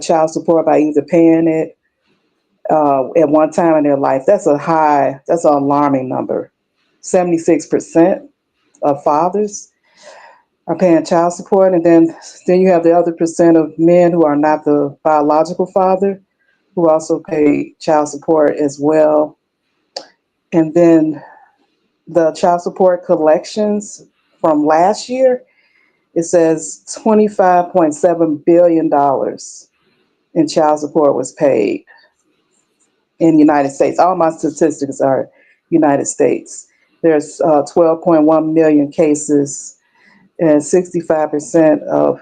child support by either paying it at one time in their life. That's an alarming number. 76% of fathers are paying child support, and then you have the other percent of men who are not the biological father who also pay child support as well. And then the child support collections from last year, it says $25.7 billion in child support was paid in the United States. All my statistics are United States. There's 12.1 million cases, and 65% of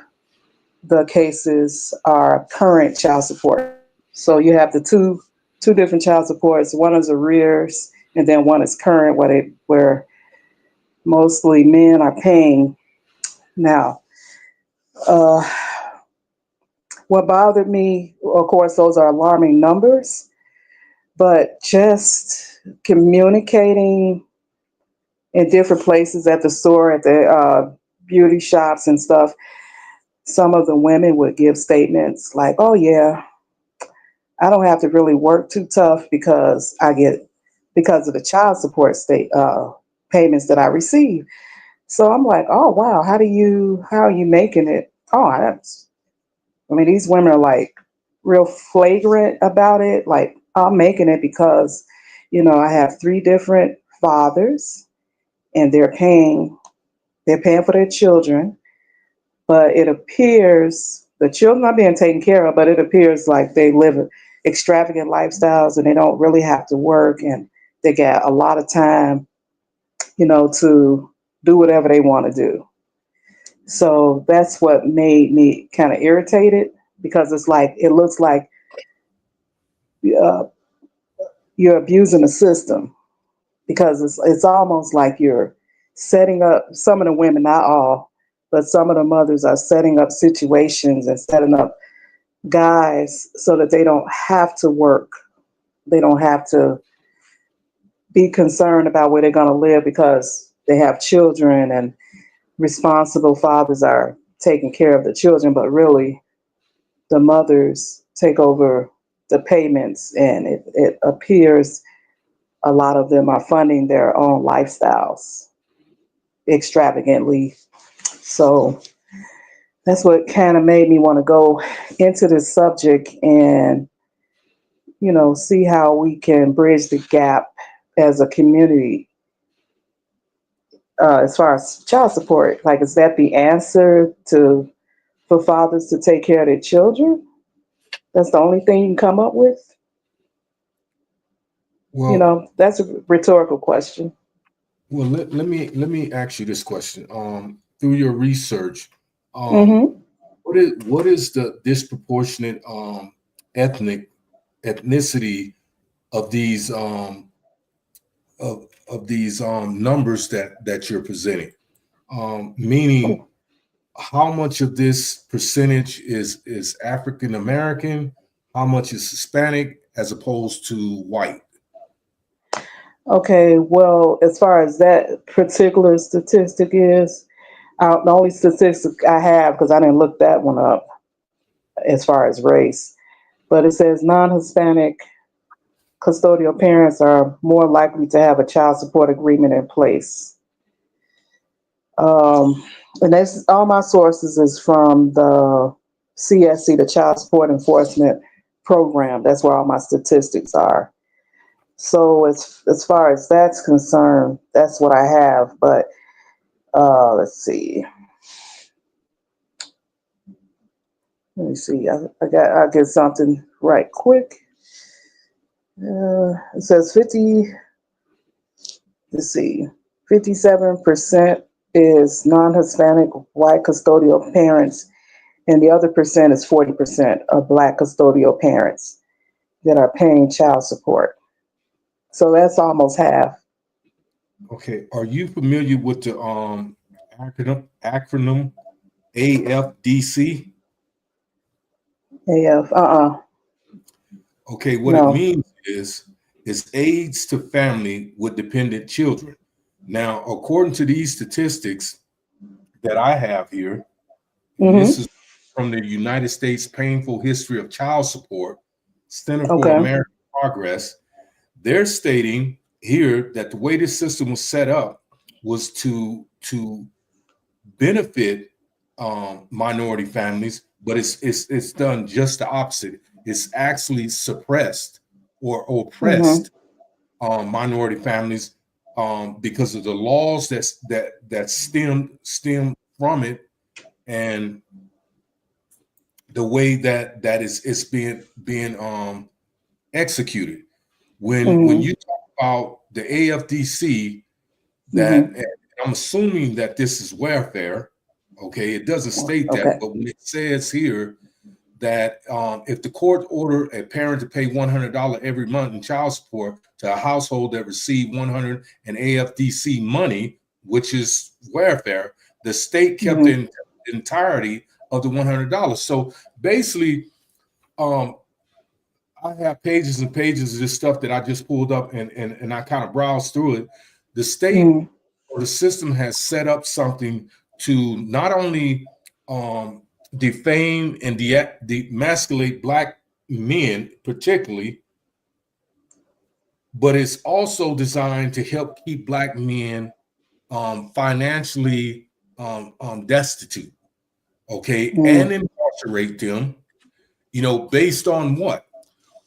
the cases are current child support. So you have the two different child supports. One is arrears, and then one is current, where mostly men are paying now. Uh, what bothered me, of course, those are alarming numbers, but just communicating in different places at the store, at the beauty shops and stuff, some of the women would give statements like, "Oh yeah, I don't have to really work too tough because of the child support state payments that I receive." So I'm like, "Oh wow, how are you making it?" I mean, these women are like real flagrant about it. Like, I'm making it because, I have three different fathers, and they're paying for their children, but it appears the children are being taken care of, but it appears like they live extravagant lifestyles and they don't really have to work, and they got a lot of time, to do whatever they want to do. So that's what made me kind of irritated, because it looks like uh, you're abusing the system, because it's almost like you're setting up some of the women, not all, but some of the mothers are setting up situations and setting up guys so that they don't have to work. They don't have to be concerned about where they're going to live because they have children, and responsible fathers are taking care of the children, but really the mothers take over the payments, and it appears a lot of them are funding their own lifestyles extravagantly. So that's what kind of made me want to go into this subject and, see how we can bridge the gap as a community, as far as child support. Like, is that the answer for fathers to take care of their children? That's the only thing you can come up with? Well, That's a rhetorical question. let me ask you this question. Through your research, um, Hmm. what is the disproportionate ethnic ethnicity of these numbers that you're presenting? Meaning, how much of this percentage is African American? How much is Hispanic as opposed to white? Okay, well, as far as that particular statistic is, the only statistic I have, because I didn't look that one up as far as race, but it says non-Hispanic custodial parents are more likely to have a child support agreement in place. Um, and that's all my sources is from the CSC, the Child Support Enforcement Program. That's where all my statistics are. So as far as that's concerned, that's what I have. But let's see. Let me see. I'll get something right quick. It says 50. Let's see. 57% is non-Hispanic white custodial parents, and the other percent is 40% of Black custodial parents that are paying child support. So that's almost half. Okay, are you familiar with the acronym AFDC? AF, Okay, what it no. means is aids to family with dependent children. Now, according to these statistics that I have here, and this Mm-hmm. is from the United States Painful History of Child Support, Center for Okay. American Progress. They're stating here that the way this system was set up was to benefit minority families, but it's done just the opposite. It's actually suppressed or oppressed minority families because of the laws that stem from it, and the way that it's being executed. When you talk about the AFDC, that and I'm assuming that this is welfare. Okay, it doesn't state that, Okay. but when it says here that if the court order a parent to pay $100 every month in child support to a household that received 100 in AFDC money, which is welfare, the state kept the entirety of the $100. So basically, I have pages and pages of this stuff that I just pulled up, and I kind of browsed through it. The state or the system has set up something to not only defame and demasculate Black men, particularly, but it's also designed to help keep Black men financially destitute, okay, and incarcerate them, based on what?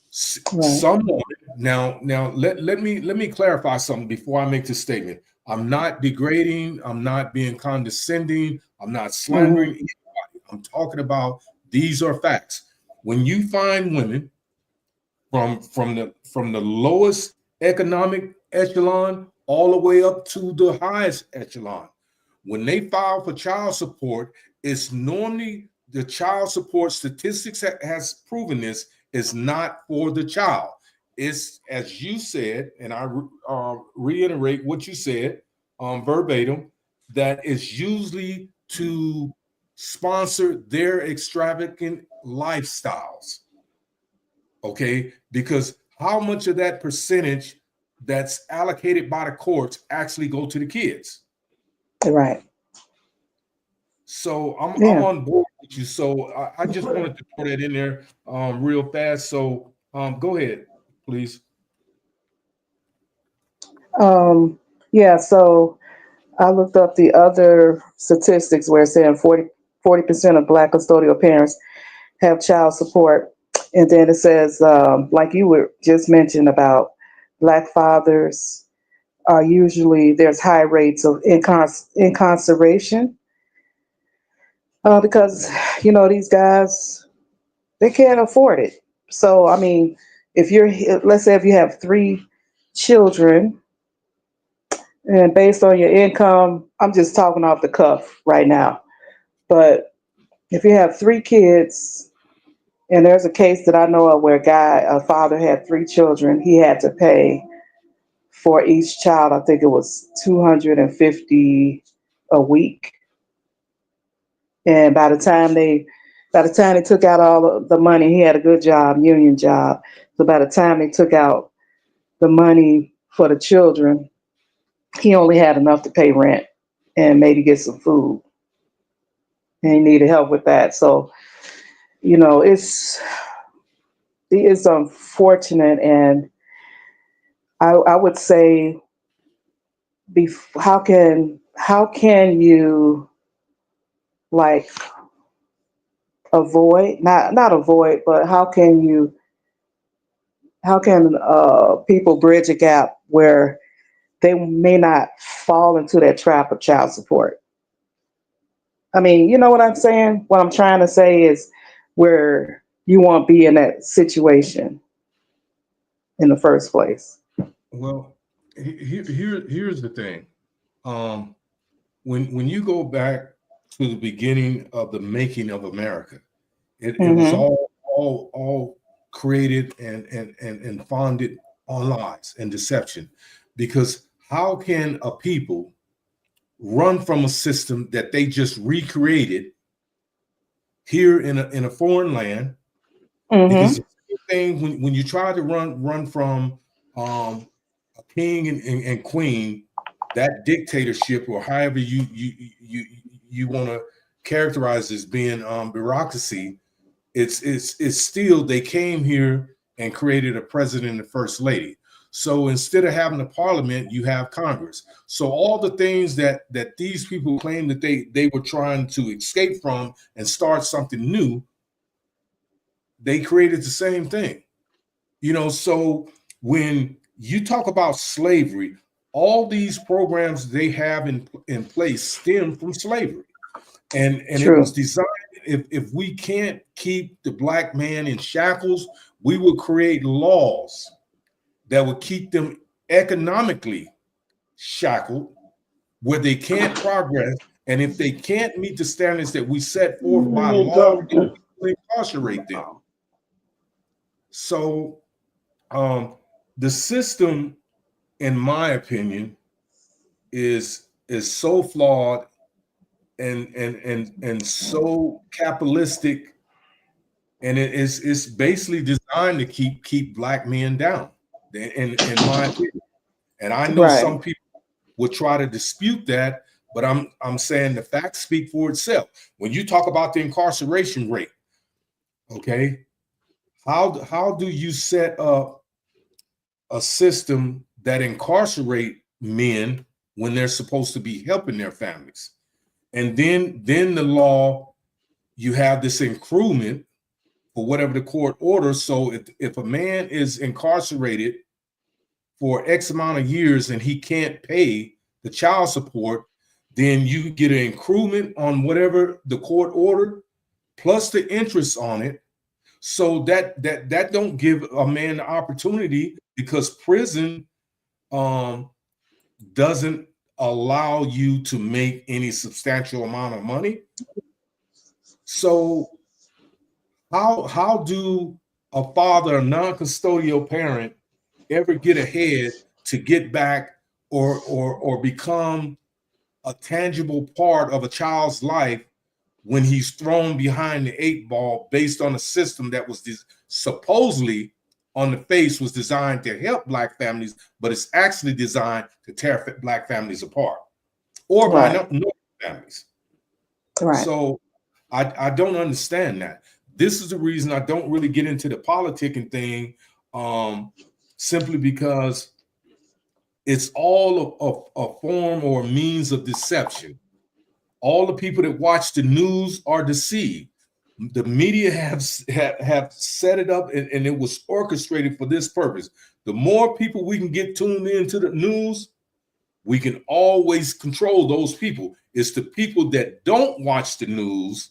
Someone now let me clarify something before I make this statement. I'm not degrading, I'm not being condescending, I'm not slandering anybody. I'm talking about these are facts. When you find women from the lowest economic echelon all the way up to the highest echelon, when they file for child support, it's normally the child support statistics has proven this is not for the child. It's, as you said, and I reiterate what you said verbatim, that is usually to sponsor their extravagant lifestyles. Okay, because how much of that percentage that's allocated by the courts actually go to the kids? Right. So I'm on board with you. So I just wanted to put that in there real fast. So go ahead, please. Yeah, so I looked up the other statistics where it's saying 40% of Black custodial parents have child support. And then it says, like you were just mentioned about Black fathers are usually, there's high rates of incarceration because, these guys, they can't afford it. So, I mean, let's say if you have 3 children, and based on your income, I'm just talking off the cuff right now, but if you have 3 kids, and there's a case that I know of where a father had 3 children, he had to pay for each child, I think it was $250 a week. And by the time they took out all of the money, he had a good job, union job. So by the time they took out the money for the children, he only had enough to pay rent and maybe get some food. And he needed help with that. So, it's unfortunate, and I would say, how can you like avoid, not avoid, but how can people bridge a gap where they may not fall into that trap of child support? I mean, you know what I'm saying? What I'm trying to say is where you won't be in that situation in the first place. Well, here's the thing. When you go back to the beginning of the making of America, it was all created and founded on lies and deception. Because how can a people run from a system that they just recreated here in a foreign land? Because the thing when you try to run from a king and queen, that dictatorship, or however you want to characterized as being bureaucracy, it's still, they came here and created a president and first lady. So instead of having a parliament, you have Congress. So all the things that these people claim that they were trying to escape from and start something new, they created the same thing. So when you talk about slavery, all these programs they have in place stem from slavery. And it was designed, if we can't keep the Black man in shackles, we will create laws that would keep them economically shackled, where they can't progress. And if they can't meet the standards that we set forth by law, we incarcerate them. So the system, in my opinion, is so flawed and so capitalistic, and it's basically designed to keep Black men down, in my opinion. And I know some people will try to dispute that, but I'm saying the facts speak for itself. When you talk about the incarceration rate, okay, how do you set up a system that incarcerate men when they're supposed to be helping their families? And then the law, you have this accruement for whatever the court orders. So if a man is incarcerated for X amount of years and he can't pay the child support, then you get an accruement on whatever the court ordered, plus the interest on it. So that don't give a man the opportunity, because prison doesn't allow you to make any substantial amount of money. So how do a father, a non-custodial parent, ever get ahead to get back or become a tangible part of a child's life when he's thrown behind the 8 ball based on a system that was supposedly on the face was designed to help Black families, but it's actually designed to tear Black families apart, or minority families. So I don't understand that. This is the reason I don't really get into the politicking thing, simply because it's all a form or a means of deception. All the people that watch the news are deceived. The media have set it up, and it was orchestrated for this purpose. The more people we can get tuned into the news, we can always control those people. It's the people that don't watch the news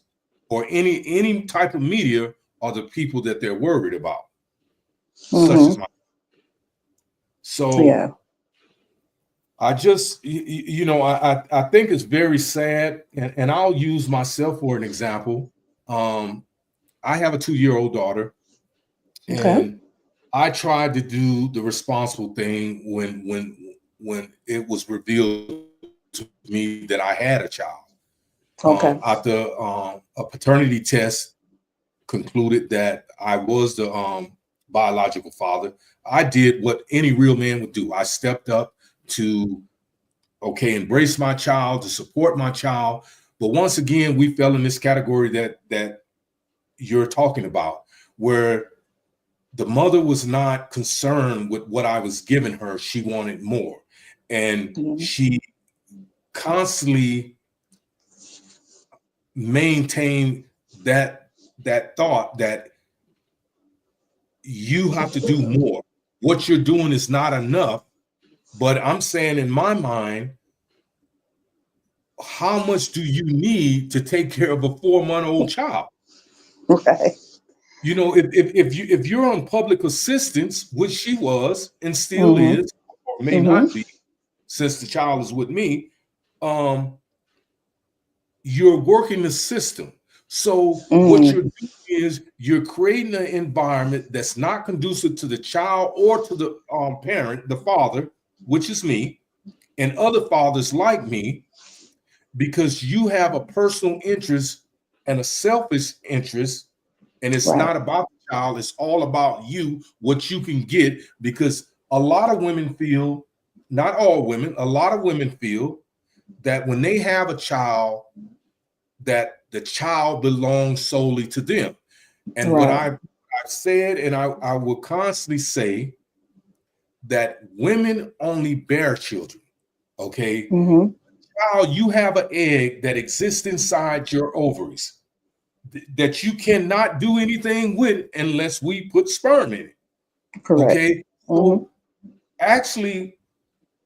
or any type of media are the people that they're worried about. Such as my. So I just, I think it's very sad, and I'll use myself for an example. I have a 2-year-old daughter, and I tried to do the responsible thing when it was revealed to me that I had a child. After a paternity test concluded that I was the biological father, I did what any real man would do. I stepped up to embrace my child, to support my child. But once again, we fell in this category that you're talking about, where the mother was not concerned with what I was giving her. She wanted more. And she constantly maintained that thought that you have to do more. What you're doing is not enough. But I'm saying, in my mind, how much do you need to take care of a 4-month-old child? Okay. If you're on public assistance, which she was and still is, or may not be, since the child is with me, you're working the system. So what you're doing is you're creating an environment that's not conducive to the child or to the parent, the father, which is me, and other fathers like me, because you have a personal interest and a selfish interest, and it's not about the child, it's all about you, what you can get, because a lot of women feel, not all women, a lot of women feel that when they have a child, that the child belongs solely to them. And what Right. I've said, and I will constantly say, that women only bear children. Okay. Mm-hmm. Child, you have an egg that exists inside your ovaries that you cannot do anything with unless we put sperm in it. Correct. Okay. Mm-hmm. So actually,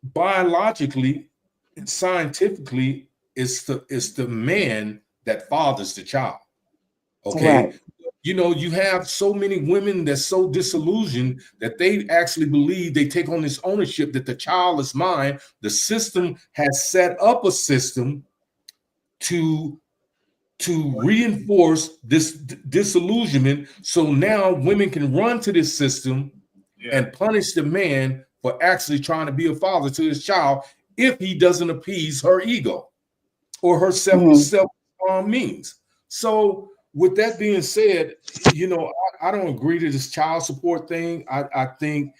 biologically and scientifically, it's the man that fathers the child. Okay. Right. You know, you have so many women that's so disillusioned that they actually believe they take on this ownership that the child is mine. The system has set up a system to reinforce this disillusionment. So now women can run to this system and punish the man for actually trying to be a father to his child if he doesn't appease her ego or her self means. So with that being said, you know, I don't agree to this child support thing. I think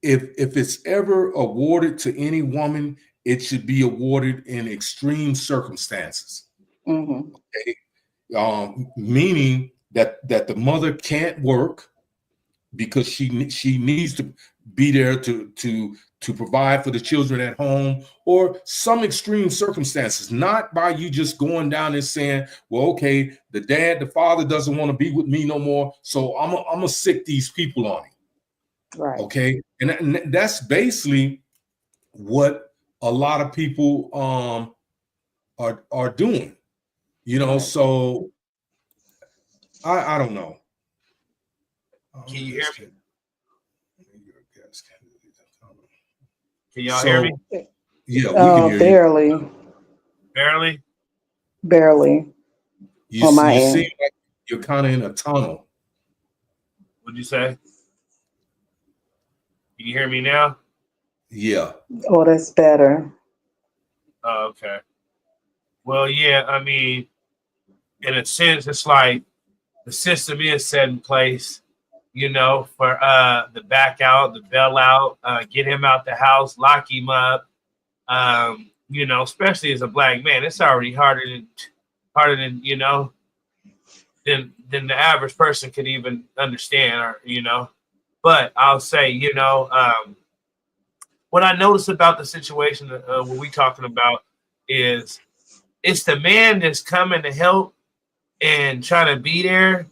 if it's ever awarded to any woman, it should be awarded in extreme circumstances. Mm-hmm. Okay? Meaning that the mother can't work because she needs to be there to provide for the children at home, or some extreme circumstances, not by you just going down and saying, well, okay, the father doesn't want to be with me no more, so I'm gonna sick these people on him. Right. Okay. And that's basically what a lot of people are doing, you know. Right. So I don't know. Can you hear me? Can y'all hear me? Yeah, we can hear barely. you. Barely? Barely. You On my seem end. like you're kind of in a tunnel. What'd you say? Can you hear me now? Yeah. Oh, that's better. Oh, okay. Well, yeah, I mean, in a sense, it's like the system is set in place, you know, for the back out, the bailout, get him out the house, lock him up. You know, especially as a black man, it's already harder than you know, than the average person could even understand, or you know. But I'll say, you know, what I noticed about the situation what we talking about is it's the man that's coming to help and trying to be there,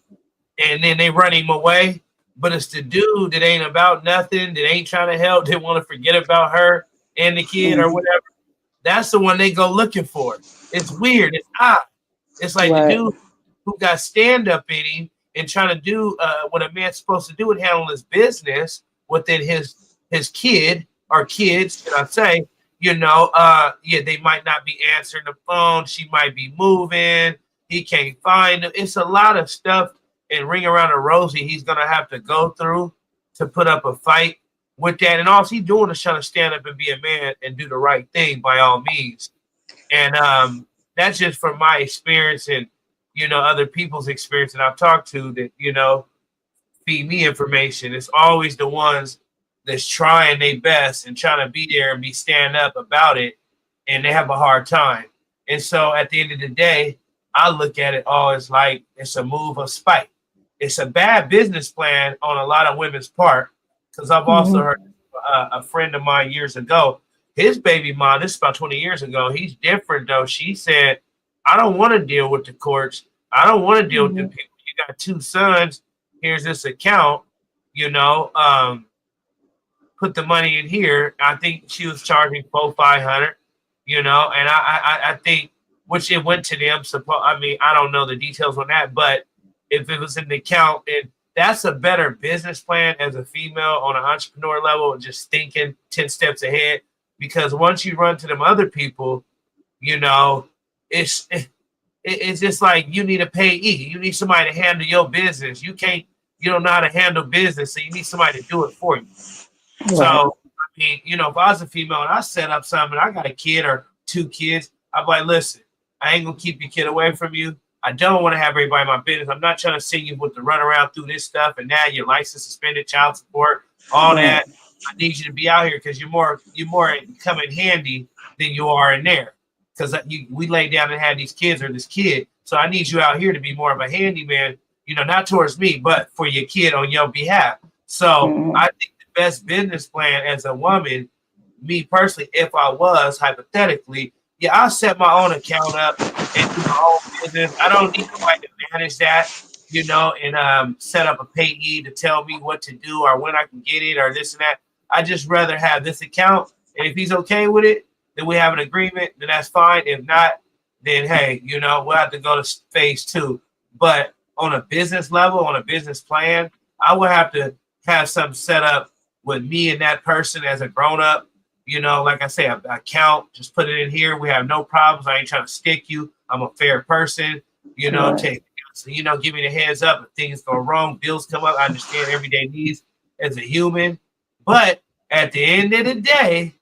and then they run him away. But it's the dude that ain't about nothing, that ain't trying to help, they want to forget about her and the kid or whatever. That's the one they go looking for. It's weird. It's odd. It's like the dude who got stand up in him and trying to do what a man's supposed to do and handle his business within his kid or kids, can I say, you know, yeah, they might not be answering the phone. She might be moving. He can't find them. It's a lot of stuff and ring around a rosy he's going to have to go through to put up a fight with that. And all he's doing is trying to stand up and be a man and do the right thing by all means. And that's just from my experience and, you know, other people's experience that I've talked to that, you know, feed me information. It's always the ones that's trying their best and trying to be there and be stand up about it, and they have a hard time. And so at the end of the day, I look at it all as like it's a move of spite. It's a bad business plan on a lot of women's part, because I've also heard a friend of mine years ago, his baby mom, this is about 20 years ago, he's different though. She said, I don't want to deal with the courts. I don't want to deal with the people. You got 2 sons. Here's this account, you know, put the money in here. I think she was charging $400-500, you know, and I think, which it went to them. I mean, I don't know the details on that, but if it was in the account, and that's a better business plan as a female on an entrepreneur level, just thinking 10 steps ahead. Because once you run to them other people, you know, it's just like you need a payee. You need somebody to handle your business. You don't know how to handle business, so you need somebody to do it for you. Right. So, I mean, you know, if I was a female and I set up something, I got a kid or 2 kids, I'd be like, listen, I ain't gonna keep your kid away from you. I don't want to have everybody in my business. I'm not trying to send you with the run around through this stuff and now your license suspended, child support, all that. I need you to be out here because you're more come in handy than you are in there. because we laid down and had these kids or this kid. So I need you out here to be more of a handyman, you know, not towards me, but for your kid on your behalf. So I think the best business plan as a woman, me personally, if I was hypothetically, yeah, I'll set my own account up and do my own business. I don't need somebody to manage that, you know, and set up a payee to tell me what to do or when I can get it or this and that. I just rather have this account, and if he's okay with it, then we have an agreement. Then that's fine. If not, then hey, you know, we'll have to go to phase 2. But on a business level, on a business plan, I would have to have something set up with me and that person as a grown up. You know, like I say, a account, just put it in here. We have no problems. I ain't trying to stick you. I'm a fair person. You know, you know, give me the heads up if things go wrong, bills come up. I understand everyday needs as a human. But at the end of the day,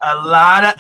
a lot of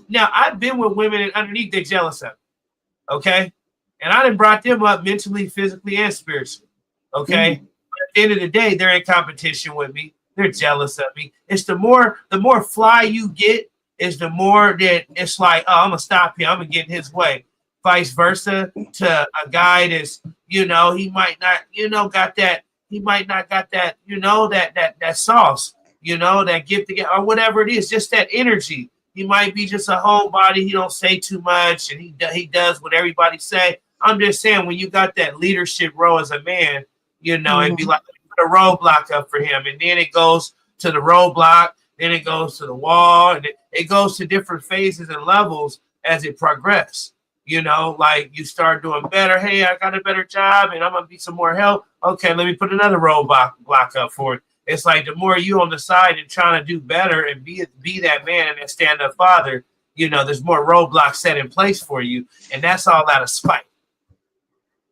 now I've been with women and underneath they're jealous of me, okay? And I done brought them up mentally, physically, and spiritually, okay? But at the end of the day, they're in competition with me. They're jealous of me. It's the more fly you get, is the more that it's like, oh, I'm gonna stop him. I'm gonna get in his way. Vice versa to a guy that's, you know, he might not, you know, got that. He might not got that, you know, that sauce, you know, that gift to get or whatever it is, just that energy. He might be just a homebody. He don't say too much, and he does what everybody say. I'm just saying, when you got that leadership role as a man, you know, it'd be like put a roadblock up for him, and then it goes to the roadblock, then it goes to the wall, and it goes to different phases and levels as it progresses. You know, like you start doing better. Hey, I got a better job, and I'm gonna be some more help. Okay, let me put another roadblock up for it. It's like the more you on the side and trying to do better and be that man and that stand-up father, you know, there's more roadblocks set in place for you, and that's all out of spite.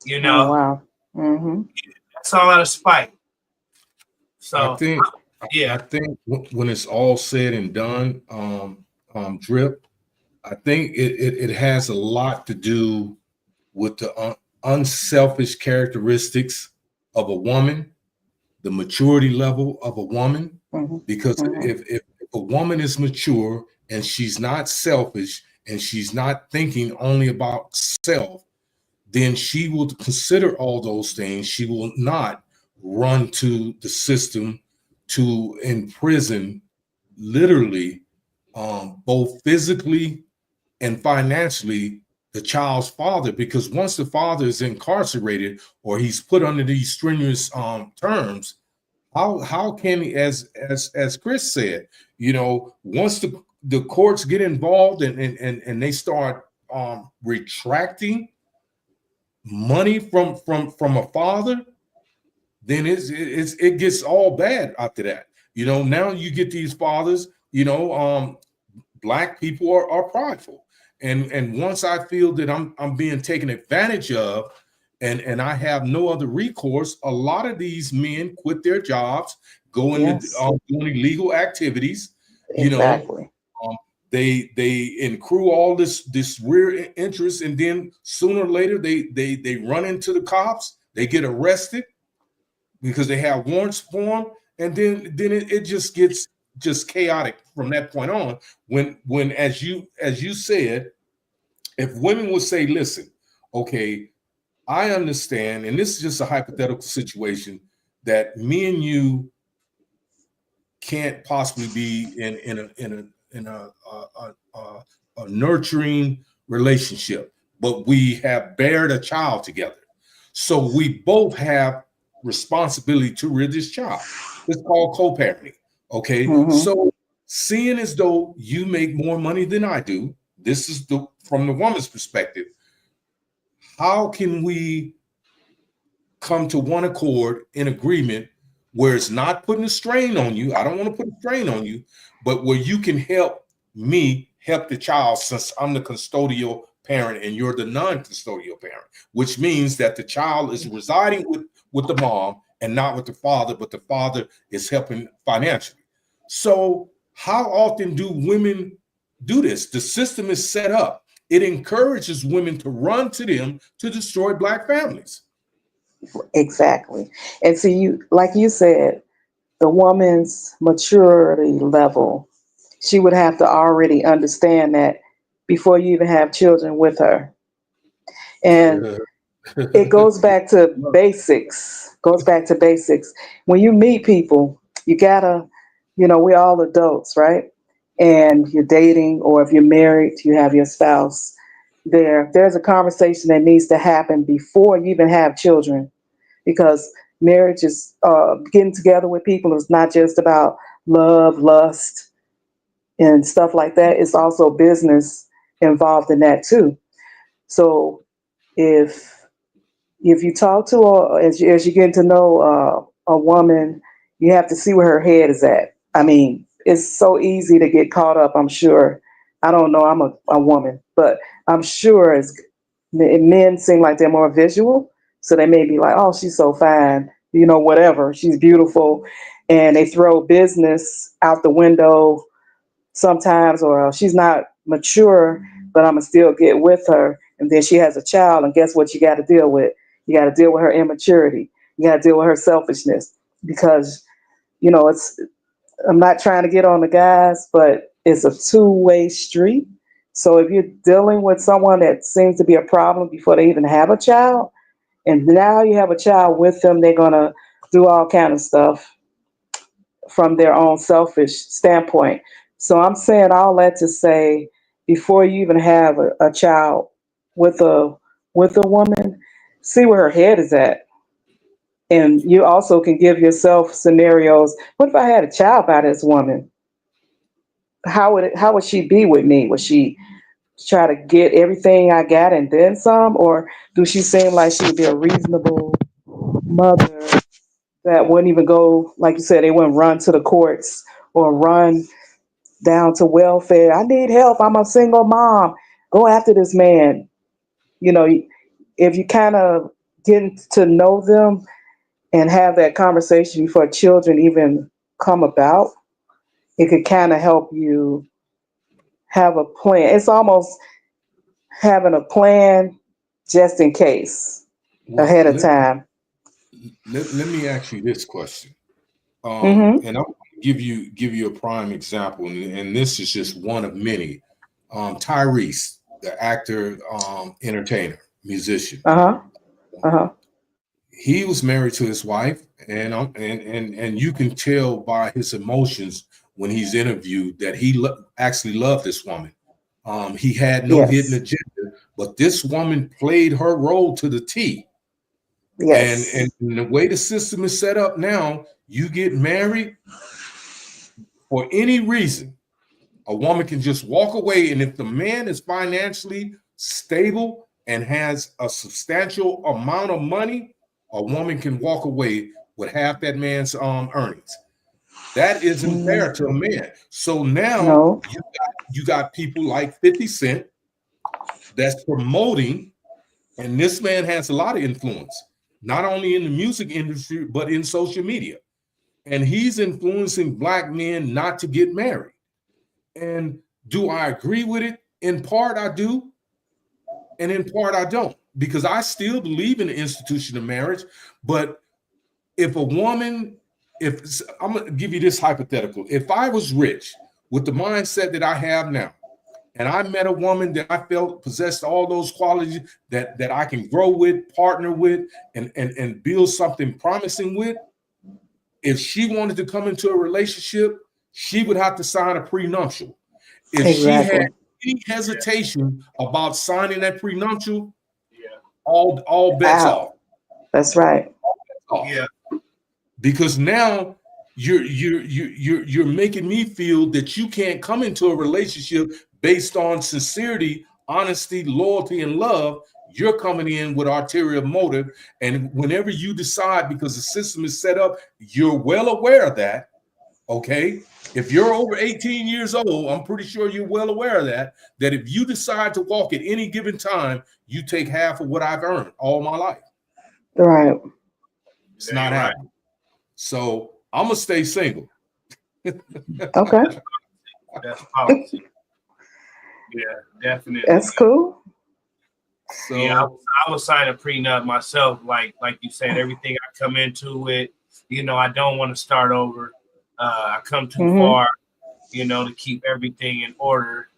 You know, wow. That's all out of spite. So I think when it's all said and done, Drip, I think it has a lot to do with the unselfish characteristics of a woman, the maturity level of a woman. Because if a woman is mature and she's not selfish and she's not thinking only about self, then she will consider all those things. She will not run to the system to imprison, literally, both physically and financially, the child's father, because once the father is incarcerated or he's put under these strenuous terms, how can he, as Chris said, you know, once the courts get involved and they start retracting money from a father, then it gets all bad after that. You know, now you get these fathers, you know, Black people are prideful. And once I feel that I'm being taken advantage of and I have no other recourse, a lot of these men quit their jobs, go into doing illegal activities, you know. They accrue all this rear interest, and then sooner or later they run into the cops, they get arrested because they have warrants for them, and then it just gets chaotic from that point on. When as you said, if women would say, listen, okay, I understand, and this is just a hypothetical situation that me and you can't possibly be in a nurturing relationship, but we have bared a child together. So we both have responsibility to rear this child. It's called co-parenting. Okay. So seeing as though you make more money than I do, this is from the woman's perspective. How can we come to one accord in agreement where it's not putting a strain on you? I don't want to put a strain on you, but where you can help me help the child, since I'm the custodial parent and you're the non-custodial parent, which means that the child is residing with the mom and not with the father, but the father is helping financially. So how often do women do this? The system is set up. It encourages women to run to them to destroy Black families. Exactly. And so like you said, the woman's maturity level, she would have to already understand that before you even have children with her. And it goes back to basics. Goes back to basics. When you meet people, you gotta, we're all adults, right? And you're dating, or if you're married, you have your spouse there. There's a conversation that needs to happen before you even have children, because marriage is getting together with people is not just about love, lust, and stuff like that. It's also business involved in that too. So if you talk to her as you get to know a woman, you have to see where her head is at. I mean, it's so easy to get caught up. I'm sure. I don't know. I'm a woman, but I'm sure men seem like they're more visual, so they may be like, "Oh, she's so fine," whatever. She's beautiful, and they throw business out the window sometimes, or she's not mature, but I'm gonna still get with her. And then she has a child, and guess what? You got to deal with. You got to deal with her immaturity. You got to deal with her selfishness, because it's. I'm not trying to get on the guys, but it's a two-way street. So if you're dealing with someone that seems to be a problem before they even have a child, and now you have a child with them, they're gonna do all kind of stuff from their own selfish standpoint. So I'm saying all that to say, before you even have a child with a woman, see where her head is at. And you also can give yourself scenarios. What if I had a child by this woman? How would she be with me? Would she try to get everything I got and then some, or do she seem like she would be a reasonable mother that wouldn't even go, like you said, they wouldn't run to the courts or run down to welfare? I need help. I'm a single mom. Go after this man. If you kind of get to know them and have that conversation before children even come about, it could kind of help you have a plan. It's almost having a plan just in case ahead of time. Let me ask you this question. Mm-hmm. And I'll give you a prime example, and this is just one of many. Tyrese, the actor, entertainer, musician. He was married to his wife, and you can tell by his emotions when he's interviewed that he actually loved this woman. He had no hidden agenda, but this woman played her role to the T. Yes. And the way the system is set up now, you get married for any reason, a woman can just walk away. And if the man is financially stable and has a substantial amount of money, a woman can walk away with half that man's earnings. That isn't fair to a man. So now you got people like 50 Cent that's promoting, and this man has a lot of influence, not only in the music industry, but in social media. And he's influencing Black men not to get married. And do I agree with it? In part, I do. And in part, I don't. Because I still believe in the institution of marriage. But if a woman, I'm going to give you this hypothetical. If I was rich with the mindset that I have now, and I met a woman that I felt possessed all those qualities that I can grow with, partner with, and build something promising with, if she wanted to come into a relationship, she would have to sign a prenuptial. If she had any hesitation about signing that prenuptial, all bets off. That's right. Yeah. Because now you're making me feel that you can't come into a relationship based on sincerity, honesty, loyalty, and love. You're coming in with ulterior motive. And whenever you decide, because the system is set up, you're well aware of that. Okay. If you're over 18 years old, I'm pretty sure you're well aware of that if you decide to walk at any given time, you take half of what I've earned all my life. Right. It's not happening. So I'm going to stay single. Okay. That's policy. Yeah, definitely. That's cool. So yeah, I was signing a prenup myself. Like you said, everything I come into it, I don't want to start over. I come too far, to keep everything in order.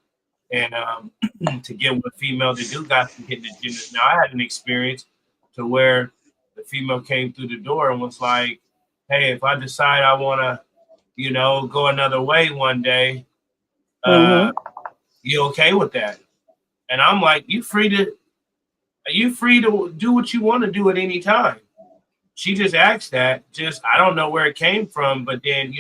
and to get with a female to do got some hidden agendas. Now I had an experience to where the female came through the door and was like, "Hey, if I decide I want to, go another way one day, Mm-hmm. you okay with that?" And I'm like, you free to do what you want to do at any time. She just asked that. Just I don't know where it came from, but then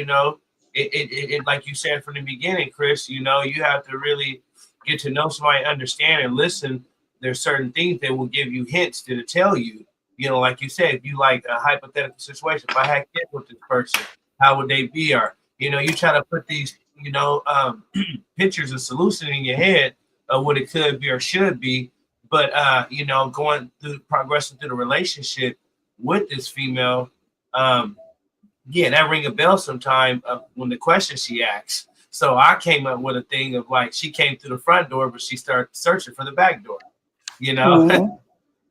it like you said from the beginning, Chris. You have to really get to know somebody, understand, and listen. There's certain things that will give you hints to tell you. Like you said, if you like a hypothetical situation, if I had kids with this person, how would they be? Or you try to put these pictures and solution in your head of what it could be or should be. But going through progressing through the relationship with this female, yeah, that ring a bell sometime when the question she asks. So I came up with a thing of like she came through the front door, but she started searching for the back door, Mm-hmm.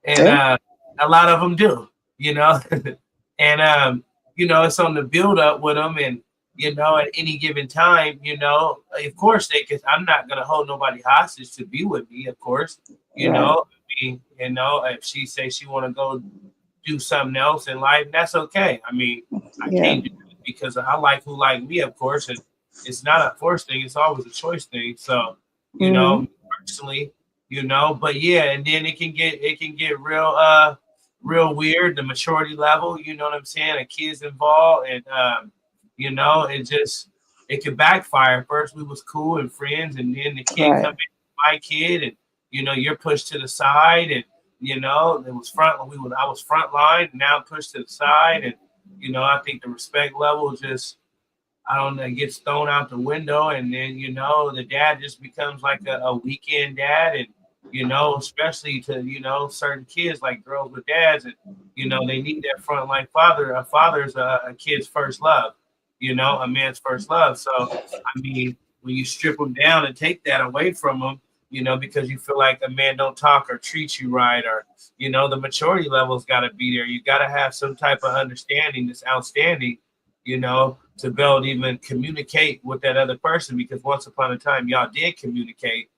and Yeah. a lot of them do, and it's on the build up with them, and at any given time, of course they can. I'm not gonna hold nobody hostage to be with me, of course, Right. I mean, if she says she want to go do something else in life, that's okay. I mean, I Yeah. can't do it because I like who like me, of course, and it's not a force thing; it's always a choice thing. So, Mm-hmm. personally, but yeah, and then it can get real weird. The maturity level, you know what I'm saying? A kid's involved, and it could backfire. First, we was cool and friends, and then the kid come Right. in, my kid, and you're pushed to the side, and it was I was front line, and now I'm pushed to the side, and I think the respect level just I don't know, it gets thrown out the window, and then the dad just becomes like a weekend dad, and especially to certain kids like girls with dads, and they need that frontline father. A father's a kid's first love, a man's first love. So I mean, when you strip them down and take that away from them, because you feel like a man don't talk or treat you right, or the maturity level's got to be there. You got to have some type of understanding that's outstanding, to be able to even communicate with that other person, because once upon a time y'all did communicate,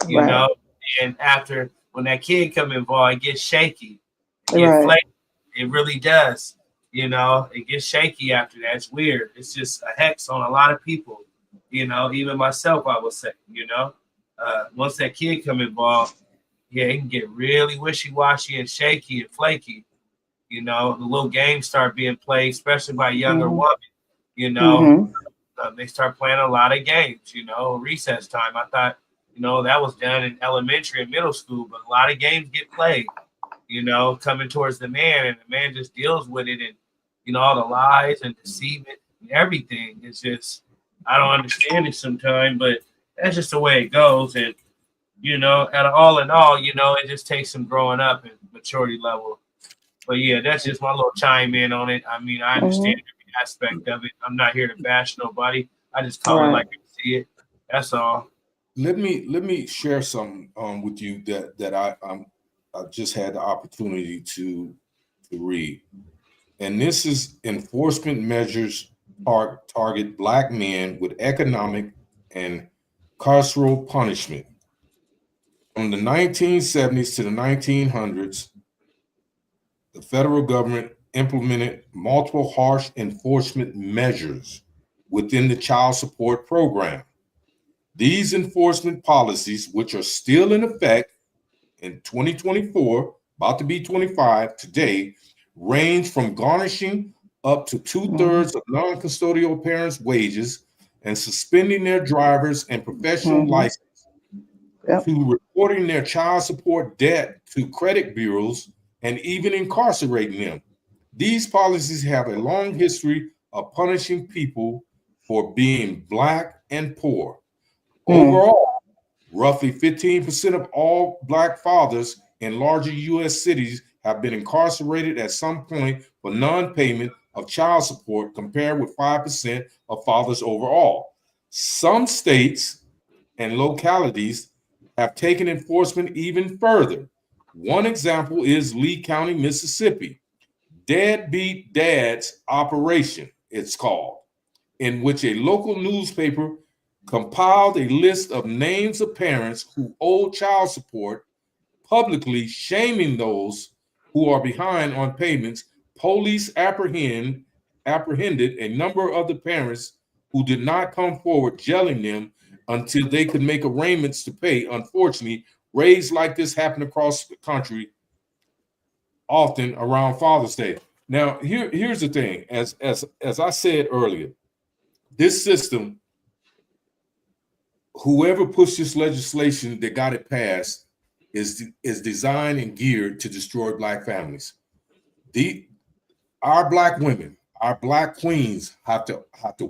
you Right. know, and after when that kid come involved, it gets shaky, it gets Right. flaky, it really does, it gets shaky after that. It's weird. It's just a hex on a lot of people, even myself, I would say, once that kid come involved, yeah, it can get really wishy-washy and shaky and flaky. The little games start being played, especially by younger Mm-hmm. women. You know, Mm-hmm. they start playing a lot of games. Recess time. I thought, that was done in elementary and middle school, but a lot of games get played. Coming towards the man, and the man just deals with it, and all the lies and deceiving and everything. It's just I don't understand it sometimes, but that's just the way it goes. And at all in all, it just takes some growing up and maturity level. But yeah, that's just my little chime in on it. I mean, I understand Mm-hmm. every aspect of it. I'm not here to bash nobody. I just call it Right. like I see it. That's all. Let me share some with you that I just had the opportunity to read, and this is enforcement measures target Black men with economic and carceral punishment. From the 1970s to the 1900s, the federal government implemented multiple harsh enforcement measures within the child support program. These enforcement policies, which are still in effect in 2024, about to be 25 today, range from garnishing up to Mm-hmm. two-thirds of non-custodial parents' wages and suspending their drivers and professional Mm-hmm. license Yep. to reporting their child support debt to credit bureaus and even incarcerating them. These policies have a long history of punishing people for being Black and poor. Mm. Overall, roughly 15% of all Black fathers in larger U.S. cities have been incarcerated at some point for non-payment of child support, compared with 5% of fathers overall. Some states and localities have taken enforcement even further. One example is Lee County, Mississippi. Deadbeat Dads Operation, it's called, in which a local newspaper compiled a list of names of parents who owe child support, publicly shaming those who are behind on payments. Police apprehended a number of the parents who did not come forward, jailing them until they could make arrangements to pay. Unfortunately, raids like this happen across the country, often around Father's Day. Now, here's the thing. As I said earlier, this system, whoever pushed this legislation that got it passed, is designed and geared to destroy Black families. Our Black women, our Black queens have to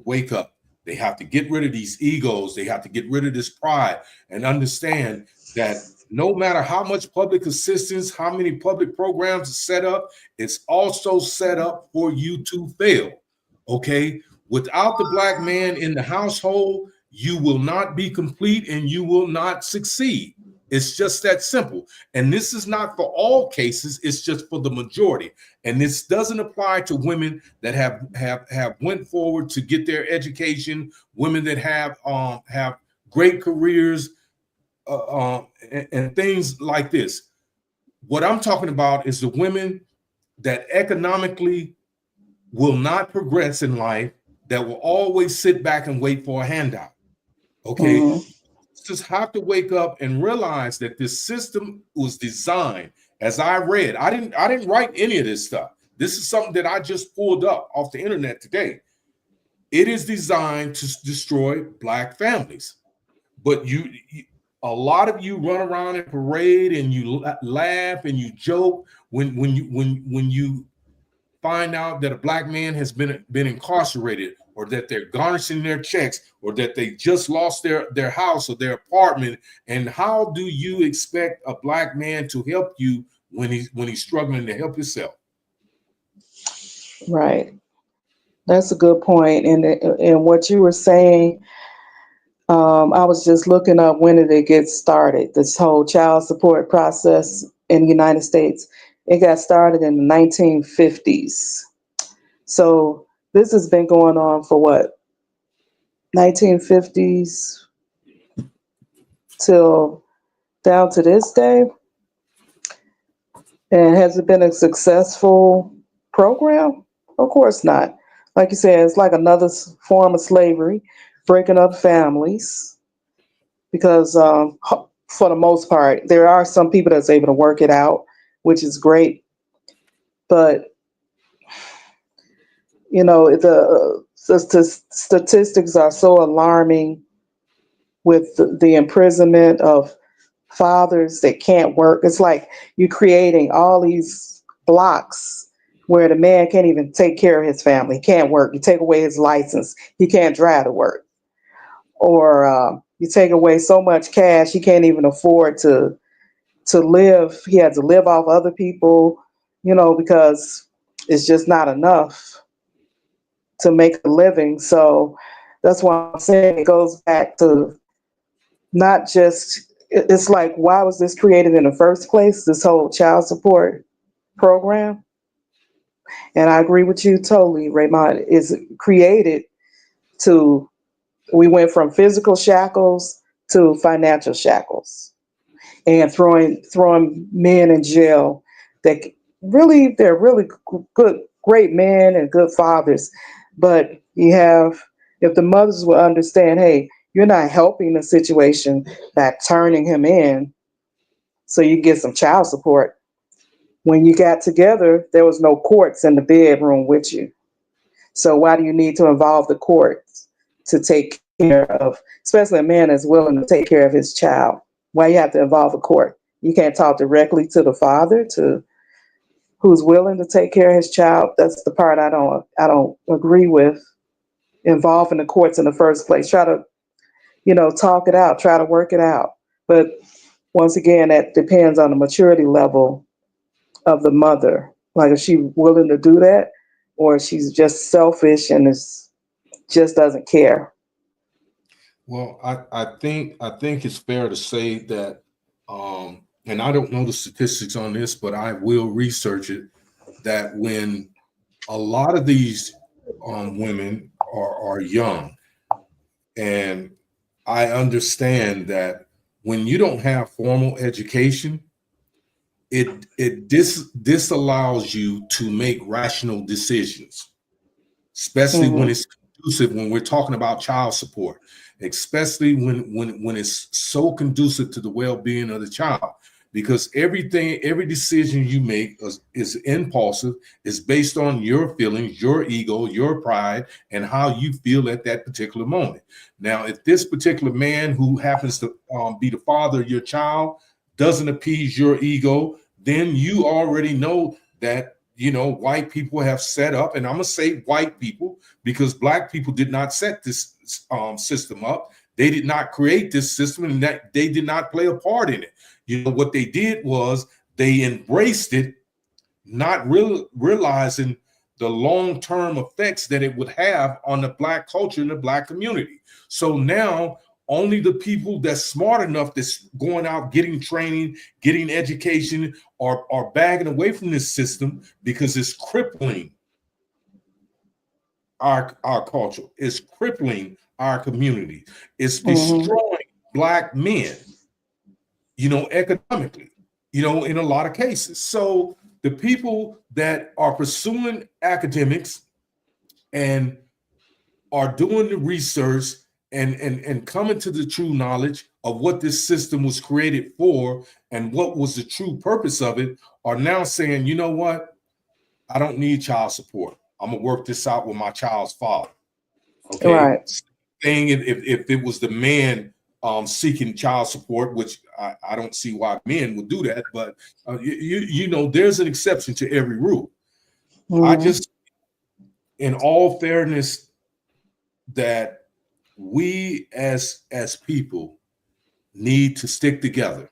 wake up. They have to get rid of these egos. They have to get rid of this pride and understand that no matter how much public assistance, how many public programs are set up, it's also set up for you to fail. Okay? Without the Black man in the household, you will not be complete and you will not succeed. It's just that simple. And this is not for all cases, it's just for the majority. And this doesn't apply to women that have went forward to get their education, women that have great careers, and things like this. What I'm talking about is the women that economically will not progress in life, that will always sit back and wait for a handout. Okay. Mhm. Just have to wake up and realize that this system was designed, as I read. I didn't write any of this stuff. This is something that I just pulled up off the internet today. It is designed to destroy Black families. But a lot of you run around and parade and you laugh and you joke when you find out that a Black man has been incarcerated, or that they're garnishing their checks, or that they just lost their house or their apartment. And how do you expect a Black man to help you when he's struggling to help himself? Right. That's a good point. And what you were saying, I was just looking up, when did it get started? This whole child support process in the United States. It got started in the 1950s. So this has been going on for what? 1950s till down to this day. And has it been a successful program? Of course not. Like you said, it's like another form of slavery, breaking up families. Because for the most part, there are some people that's able to work it out, which is great. But you know, the statistics are so alarming with the imprisonment of fathers that can't work. It's like you're creating all these blocks where the man can't even take care of his family. He can't work. You take away his license. He can't drive to work. Or you take away so much cash, he can't even afford to live. He had to live off other people, you know, because it's just not enough to make a living. So that's why I'm saying it goes back to not just, it's like, why was this created in the first place, this whole child support program? And I agree with you totally, Raymond. Is created to, we went from physical shackles to financial shackles, and throwing men in jail that really, they're really good, great men and good fathers. But you have, if the mothers will understand, hey, you're not helping the situation by turning him in so you get some child support. When you got together, there was no courts in the bedroom with you. So why do you need to involve the courts to take care of, especially a man that's willing to take care of his child? Why you have to involve a court? You can't talk directly to the father, to who's willing to take care of his child. That's the part I don't agree with. Involving the courts in the first place. Try to, talk it out, try to work it out. But once again, that depends on the maturity level of the mother. Like, if she's willing to do that, or she's just selfish and just doesn't care. Well, I think it's fair to say that, and I don't know the statistics on this, but I will research it, that when a lot of these women are young, and I understand that when you don't have formal education, it disallows you to make rational decisions, especially when Mm-hmm. it's conducive, when we're talking about child support, especially when it's so conducive to the well-being of the child. Because every decision you make is impulsive, is based on your feelings, your ego, your pride, and how you feel at that particular moment. Now, if this particular man who happens to be the father of your child doesn't appease your ego, then you already know that, you know, white people have set up, and I'm gonna say white people because black people did not set this system up. They did not create this system, and that they did not play a part in it. You know, what they did was they embraced it, not realizing the long-term effects that it would have on the black culture and the black community. So now only the people that's smart enough, that's going out getting training, getting education, are bagging away from this system because it's crippling our culture, it's crippling our community, it's Mm-hmm. destroying black men, you know, economically, you know, in a lot of cases. So the people that are pursuing academics and are doing the research and coming to the true knowledge of what this system was created for and what was the true purpose of it are now saying, you know what, I don't need child support. I'm gonna work this out with my child's father. Okay. Right. Thing if it was the man seeking child support, which I don't see why men would do that, but you know, there's an exception to every rule. I Mm-hmm. just, in all fairness, that we as people need to stick together.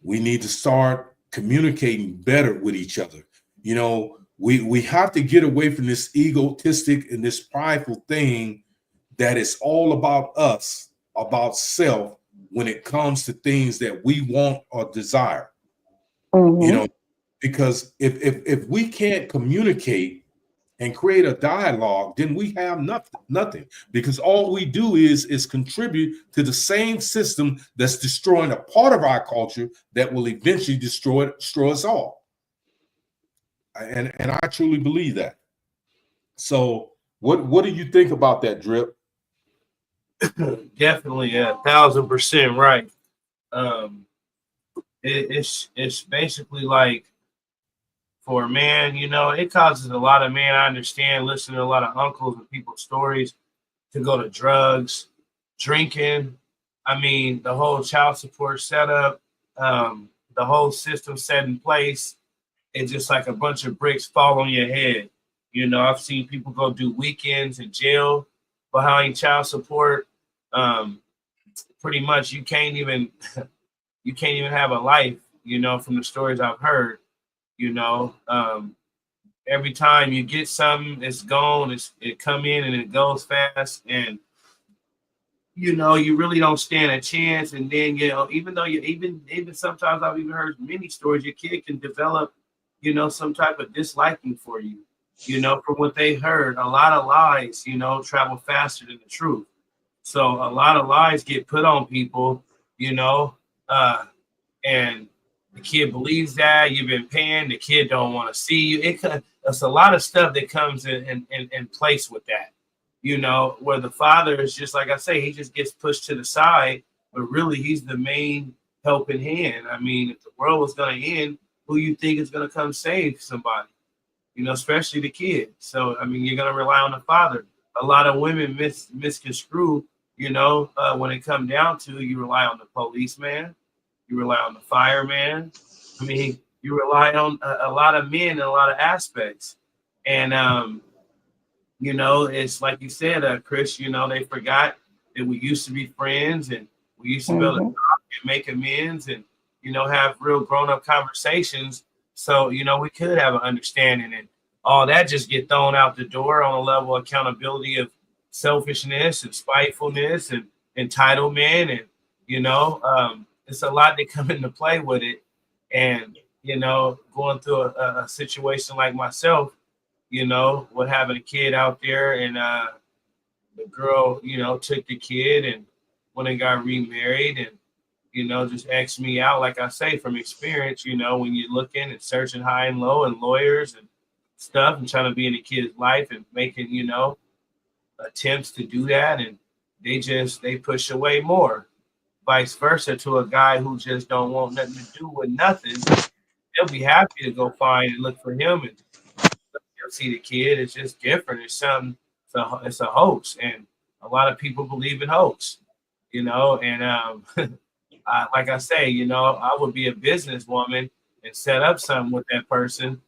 We need to start communicating better with each other. You know, we have to get away from this egotistic and this prideful thing that is all about us, about self, when it comes to things that we want or desire. You Mm-hmm. know, because if we can't communicate and create a dialogue, then we have nothing. Because all we do is contribute to the same system that's destroying a part of our culture that will eventually destroy us all. And I truly believe that. So what do you think about that, Drip? Definitely 1,000% right. Um, it's basically like for a man, you know, it causes a lot of men. I understand listening to a lot of uncles and people's stories to go to drugs, drinking. I mean, the whole child support setup, the whole system set in place. It's just like a bunch of bricks fall on your head. You know, I've seen people go do weekends in jail behind child support. Um, Pretty much, you can't even have a life. You know, from the stories I've heard. You know, every time you get something, it's gone. It come in and it goes fast, and you know you really don't stand a chance. And then you know, even though you even sometimes I've even heard many stories, your kid can develop, you know, some type of disliking for you. You know, from what they heard, a lot of lies, you know, travel faster than the truth. So a lot of lies get put on people, you know, uh, and the kid believes that you've been paying. The kid don't want to see you. It's a lot of stuff that comes in place with that. You know, where the father is just like I say, he just gets pushed to the side, but really he's the main helping hand. I mean, if the world was going to end, who you think is going to come save somebody? You know, especially the kid. So I mean, you're going to rely on the father. A lot of women misconstrue. You know, when it comes down to, you rely on the policeman, you rely on the fireman. I mean, you rely on a lot of men in a lot of aspects. And, you know, it's like you said, Chris, you know, they forgot that we used to be friends and we used to be able to Mm-hmm. talk and make amends and, you know, have real grown up conversations. So, you know, we could have an understanding, and all that just get thrown out the door on a level of accountability of selfishness and spitefulness and entitlement. And, you know, it's a lot that come into play with it. And, you know, going through a situation like myself, you know, with having a kid out there, and the girl, you know, took the kid, and when they got remarried, and just X me out, like I say, from experience, when you're looking and searching high and low and lawyers and stuff and trying to be in a kid's life and making, attempts to do that. And they push away more. Vice versa to a guy who just don't want nothing to do with nothing. They'll be happy to go find and look for him and see the kid. It's just different. It's something, it's a hoax. And a lot of people believe in hoax, and like I say, I would be a businesswoman and set up something with that person,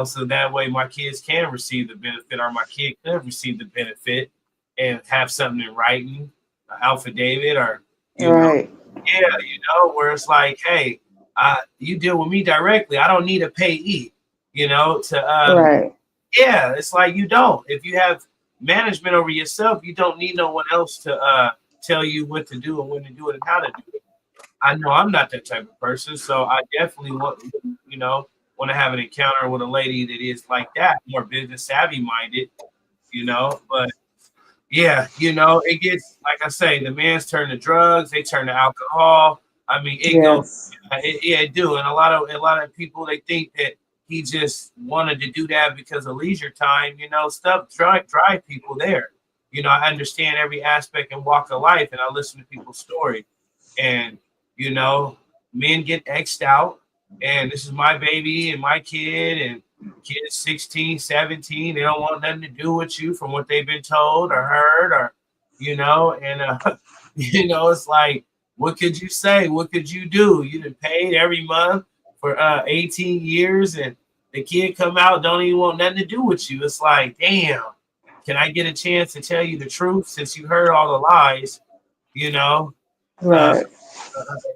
so that way my kids can receive the benefit, or my kid could receive the benefit and have something in writing, an affidavit, or, Right. where it's like, hey, you deal with me directly. I don't need a payee, Right. yeah, it's like you don't. If you have management over yourself, you don't need no one else to tell you what to do and when to do it and how to do it. I know I'm not that type of person, so I definitely want to have an encounter with a lady that is like that, more business savvy minded, But yeah, it gets, like I say, the man's turn to drugs, they turn to alcohol. I mean, it goes, it do, and a lot of people, they think that he just wanted to do that because of leisure time, stuff drive people there. I understand every aspect and walk of life, and I listen to people's story, and men get X'd out, and this is my baby and my kid, and kids 16, 17, they don't want nothing to do with you from what they've been told or heard, or and it's like, what could you say? What could you do? You've been paid every month for 18 years, and the kid come out, don't even want nothing to do with you. It's like, damn, can I get a chance to tell you the truth since you heard all the lies? Right.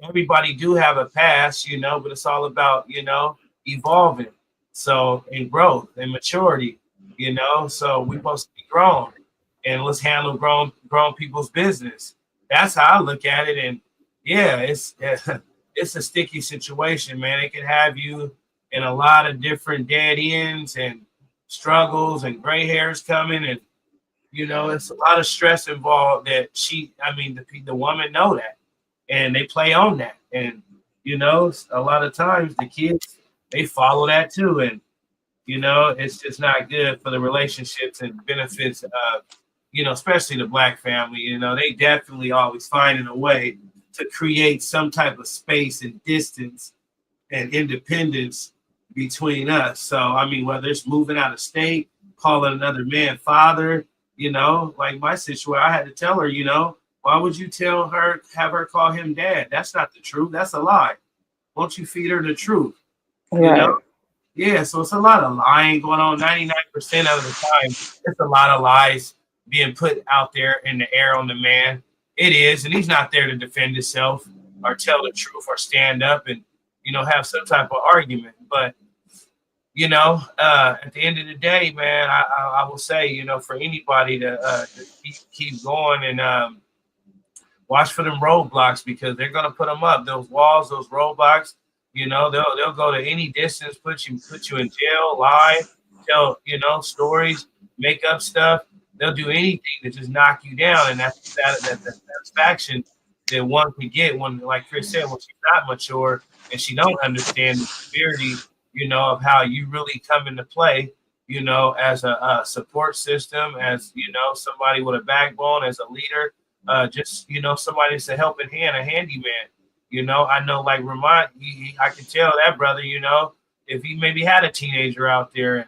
Everybody do have a past, but it's all about, evolving. So, in growth and maturity, so we're supposed to be grown, and let's handle grown people's business. That's how I look at it. And yeah, it's a sticky situation, man. It can have you in a lot of different dead ends and struggles and gray hairs coming, and it's a lot of stress involved that the woman know that, and they play on that, and a lot of times the kids, they follow that too, and it's just not good for the relationships and benefits of especially the Black family. They definitely always finding a way to create some type of space and distance and independence between us. So I mean, whether it's moving out of state, calling another man father, like my situation, I had to tell her, why would you have her call him dad? That's not the truth. That's a lie. Won't you feed her the truth? Right. Yeah, so it's a lot of lying going on. 99% of the time, it's a lot of lies being put out there in the air on the man. It is, and he's not there to defend himself or tell the truth or stand up and have some type of argument. But at the end of the day, man, I will say, for anybody to keep going and watch for them roadblocks, because they're gonna put them up. Those walls, those roadblocks. They'll go to any distance, put you in jail, lie, tell stories, make up stuff. They'll do anything to just knock you down, and that's that satisfaction that one can get when, like Chris said, when she's not mature and she don't understand the severity, of how you really come into play, as a support system, as somebody with a backbone, as a leader, just somebody that's a helping hand, a handyman. I know, like Ramon, I can tell that brother, if he maybe had a teenager out there and,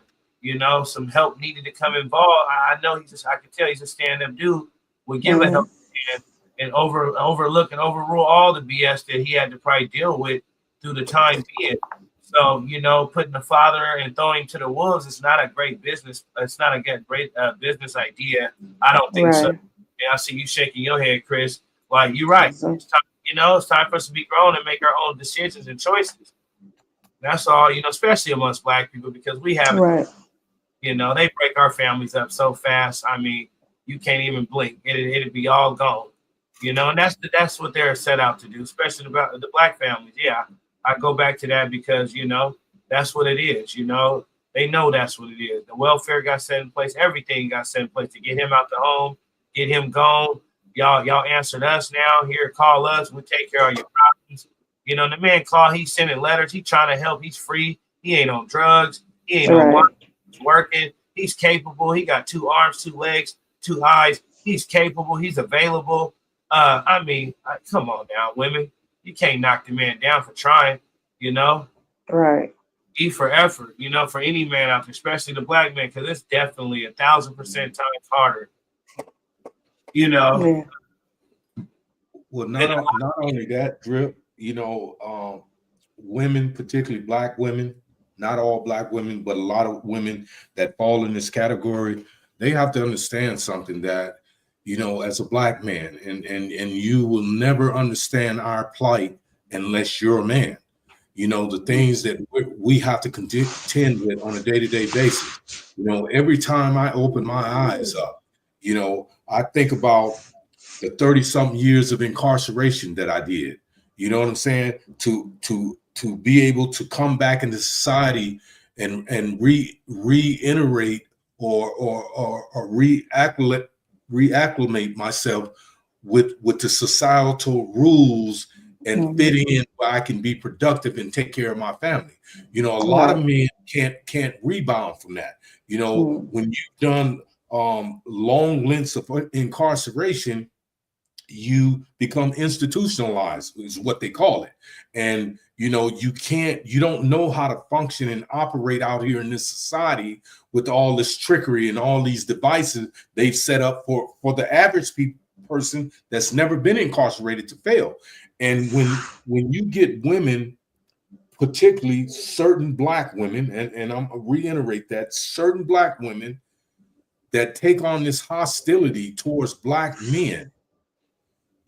some help needed to come involved, I know I can tell he's a stand-up dude, would give a helping hand and overlook and overrule all the BS that he had to probably deal with through the time being. So, putting the father and throwing him to the wolves is not a great business. It's not a great business idea. I don't think so. Yeah, I see you shaking your head, Chris. Like, you're right. It's time for us to be grown and make our own decisions and choices. That's all, especially amongst Black people, because we have, they break our families up so fast. I mean, you can't even blink. It'd be all gone. And that's what they're set out to do, especially about the Black families. Yeah, I go back to that because, that's what it is. They know that's what it is. The welfare got set in place. Everything got set in place to get him out the home, get him gone, Y'all answered us now. Here, call us. We'll take care of your problems. You know, the man called. He's sending letters. He's trying to help. He's free. He ain't on drugs. He ain't on money. He's working. He's capable. He got 2 arms, 2 legs, 2 eyes. He's capable. He's available. I mean, come on now, women. You can't knock the man down for trying, you know? Right. E for effort, you know, for any man out there, especially the black man, because it's definitely 1,000% times harder, you know? Yeah. Well, not only that, Drip, you know, women, particularly black women, not all black women, but a lot of women that fall in this category, they have to understand something that, you know, as a black man, and you will never understand our plight unless you're a man. You know, the things that we have to contend with on a day-to-day basis. You know, every time I open my eyes up, you know, I think about the 30-something years of incarceration that I did. You know what I'm saying? To be able to come back into society and reiterate or reacclimate myself with the societal rules and fit in where I can be productive and take care of my family. You know, a lot of men can't rebound from that. You know, when you've done long lengths of incarceration, you become institutionalized, is what they call it. And you know, you don't know how to function and operate out here in this society with all this trickery and all these devices they've set up for the average person that's never been incarcerated to fail. And when you get women, particularly certain black women, and I'm gonna reiterate that, certain black women that take on this hostility towards black men,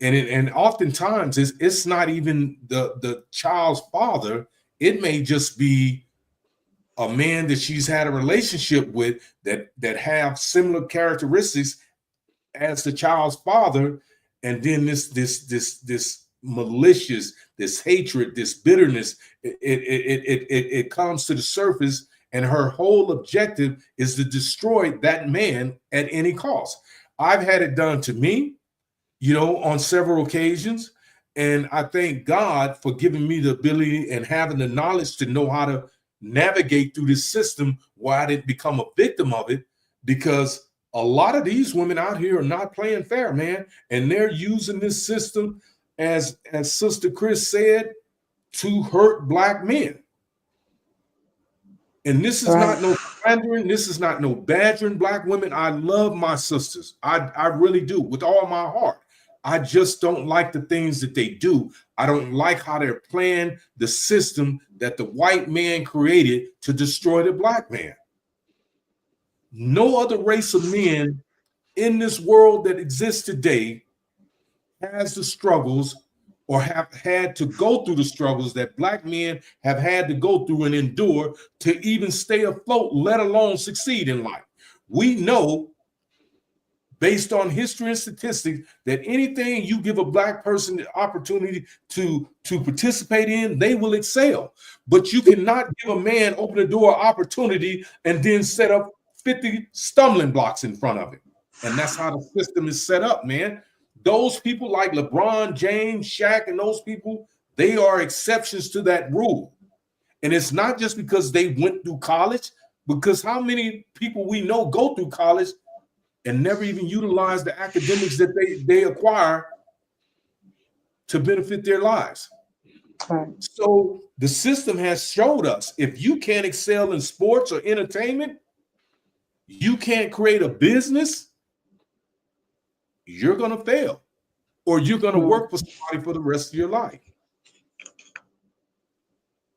and oftentimes it's not even the child's father. It may just be a man that she's had a relationship with that have similar characteristics as the child's father, and then this malicious, this hatred, this bitterness, it comes to the surface, and her whole objective is to destroy that man at any cost. I've had it done to me, you know, on several occasions, and I thank God for giving me the ability and having the knowledge to know how to navigate through this system where I didn't become a victim of it, because a lot of these women out here are not playing fair, man, and they're using this system, as Sister Chris said, to hurt black men. And this is not no slandering, this is not no badgering black women. I love my sisters. I really do, with all my heart. I just don't like the things that they do. I don't like how they're playing the system that the white man created to destroy the black man. No other race of men in this world that exists today has the struggles or have had to go through the struggles that black men have had to go through and endure to even stay afloat, let alone succeed in life. We know, based on history and statistics, that anything you give a black person the opportunity to participate in, they will excel. But you cannot give a man open the door opportunity and then set up 50 stumbling blocks in front of it. And that's how the system is set up, man. Those people like LeBron James, Shaq, and those people, they are exceptions to that rule. And it's not just because they went through college, because how many people we know go through college and never even utilize the academics that they acquire to benefit their lives. Right. So the system has showed us, if you can't excel in sports or entertainment, you can't create a business, you're going to fail, or you're going to work for somebody for the rest of your life.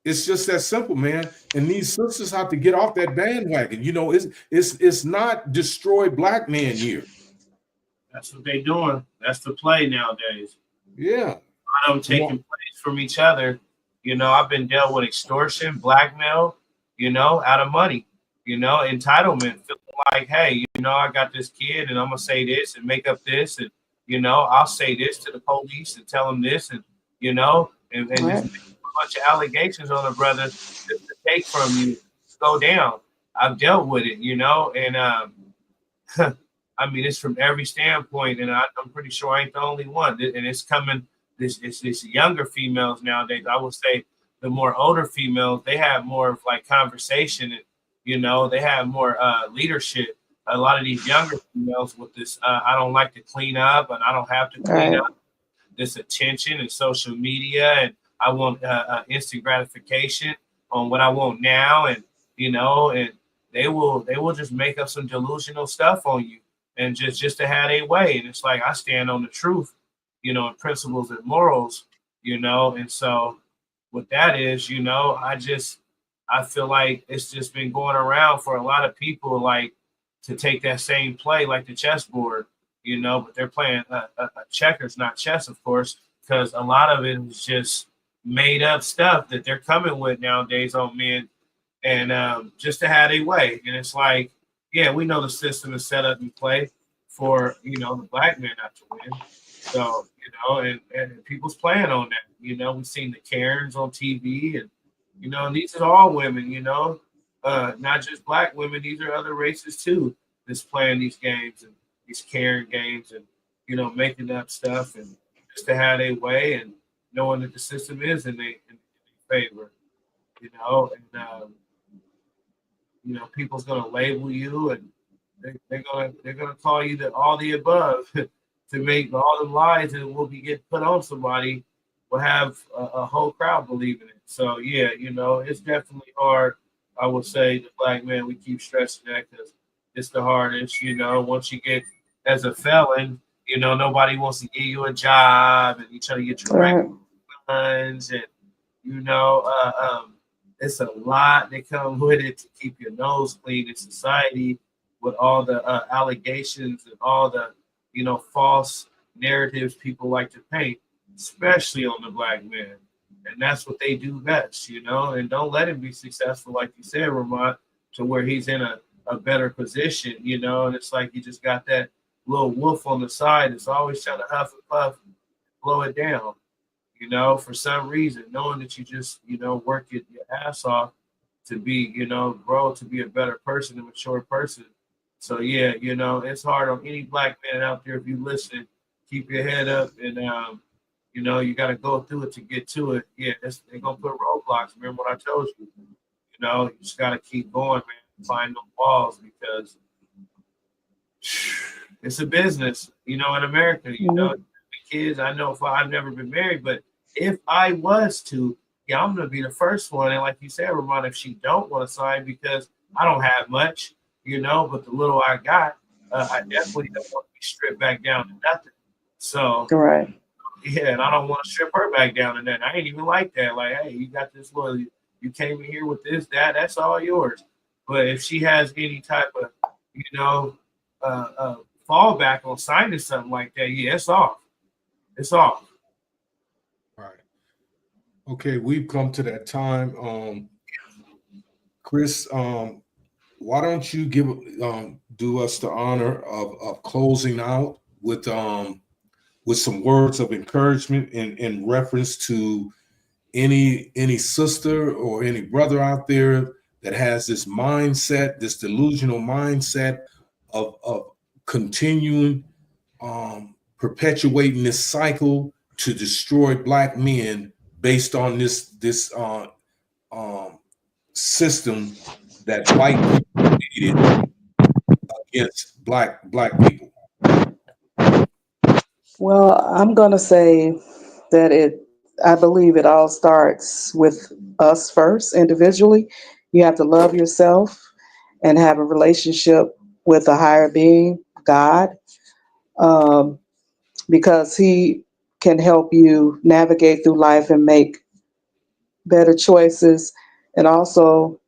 It's just that simple, man. And these sisters have to get off that bandwagon. You know, it's not destroy black man year. That's what they're doing. That's the play nowadays. Yeah. I them taking place from each other. You know, I've been dealt with extortion, blackmail, you know, out of money, you know, entitlement, feeling like, hey, you know, I got this kid and I'm going to say this and make up this. And, you know, I'll say this to the police and tell them this and, you know, and just make a bunch of allegations on a brother just to take from you, go down. I've dealt with it, you know, and I mean, it's from every standpoint, and I'm pretty sure I ain't the only one. And it's coming. It's younger females nowadays. I would say the more older females, they have more of like conversation, and they have more leadership. A lot of these younger females with this, I don't like to clean up, and I don't have to clean up. This attention and social media, and I want instant gratification on what I want now, and and they will just make up some delusional stuff on you, and just to have a way. And it's like I stand on the truth, and principles and morals, and so what that is, I feel like it's just been going around for a lot of people, like to take that same play like the chessboard, but they're playing checkers, not chess, of course, because a lot of it is just made up stuff that they're coming with nowadays on men, and just to have a way. And it's like, yeah, we know the system is set up in play for the black man not to win. So and people's playing on that. We've seen the Karens on TV, and and these are all women. Not just black women. These are other races too that's playing these games and these Karen games, and making up stuff, and just to have a way, and knowing that the system is in their favor. People's gonna label you, and they're gonna call you all the above to make all the lies that will be get put on somebody will have a whole crowd believing it. So yeah, it's definitely hard. I would say the black man, we keep stressing that because it's the hardest. Once you get as a felon, nobody wants to give you a job, and you try to get your funds, and it's a lot that come with it to keep your nose clean in society, with all the allegations and all the false narratives people like to paint, especially on the black man. And that's what they do best, and don't let him be successful, like you said, Ramont, to where he's in a better position, and it's like you just got that little wolf on the side that's always trying to huff and puff, blow it down, for some reason, knowing that you just, work your ass off to be, grow to be a better person, a mature person. So yeah, it's hard on any black man out there. If you listen, keep your head up, and you got to go through it to get to it. Yeah, they're gonna put roadblocks. Remember what I told you. You just got to keep going, man. Find those walls, because it's a business. In America, the kids. I know if I've never been married, but if I was to, yeah, I'm gonna be the first one. And like you said, Ramon, if she don't want to sign, because I don't have much, but the little I got, I definitely don't want to be stripped back down to nothing. So Right. yeah, and I don't want to strip her back down to nothing. I ain't even like that. Like, hey, you got this little, you came in here with this, that's all yours. But if she has any type of, fallback on signing something like that, yeah, it's off. It's off. Right. Okay, we've come to that time. Chris, why don't you do us the honor of closing out with some words of encouragement in reference to any sister or any brother out there that has this mindset, this delusional mindset of continuing perpetuating this cycle to destroy black men based on this system that white people created against black people. Well, I'm going to say that I believe it all starts with us first individually. You have to love yourself and have a relationship with a higher being, God, because he can help you navigate through life and make better choices. And also,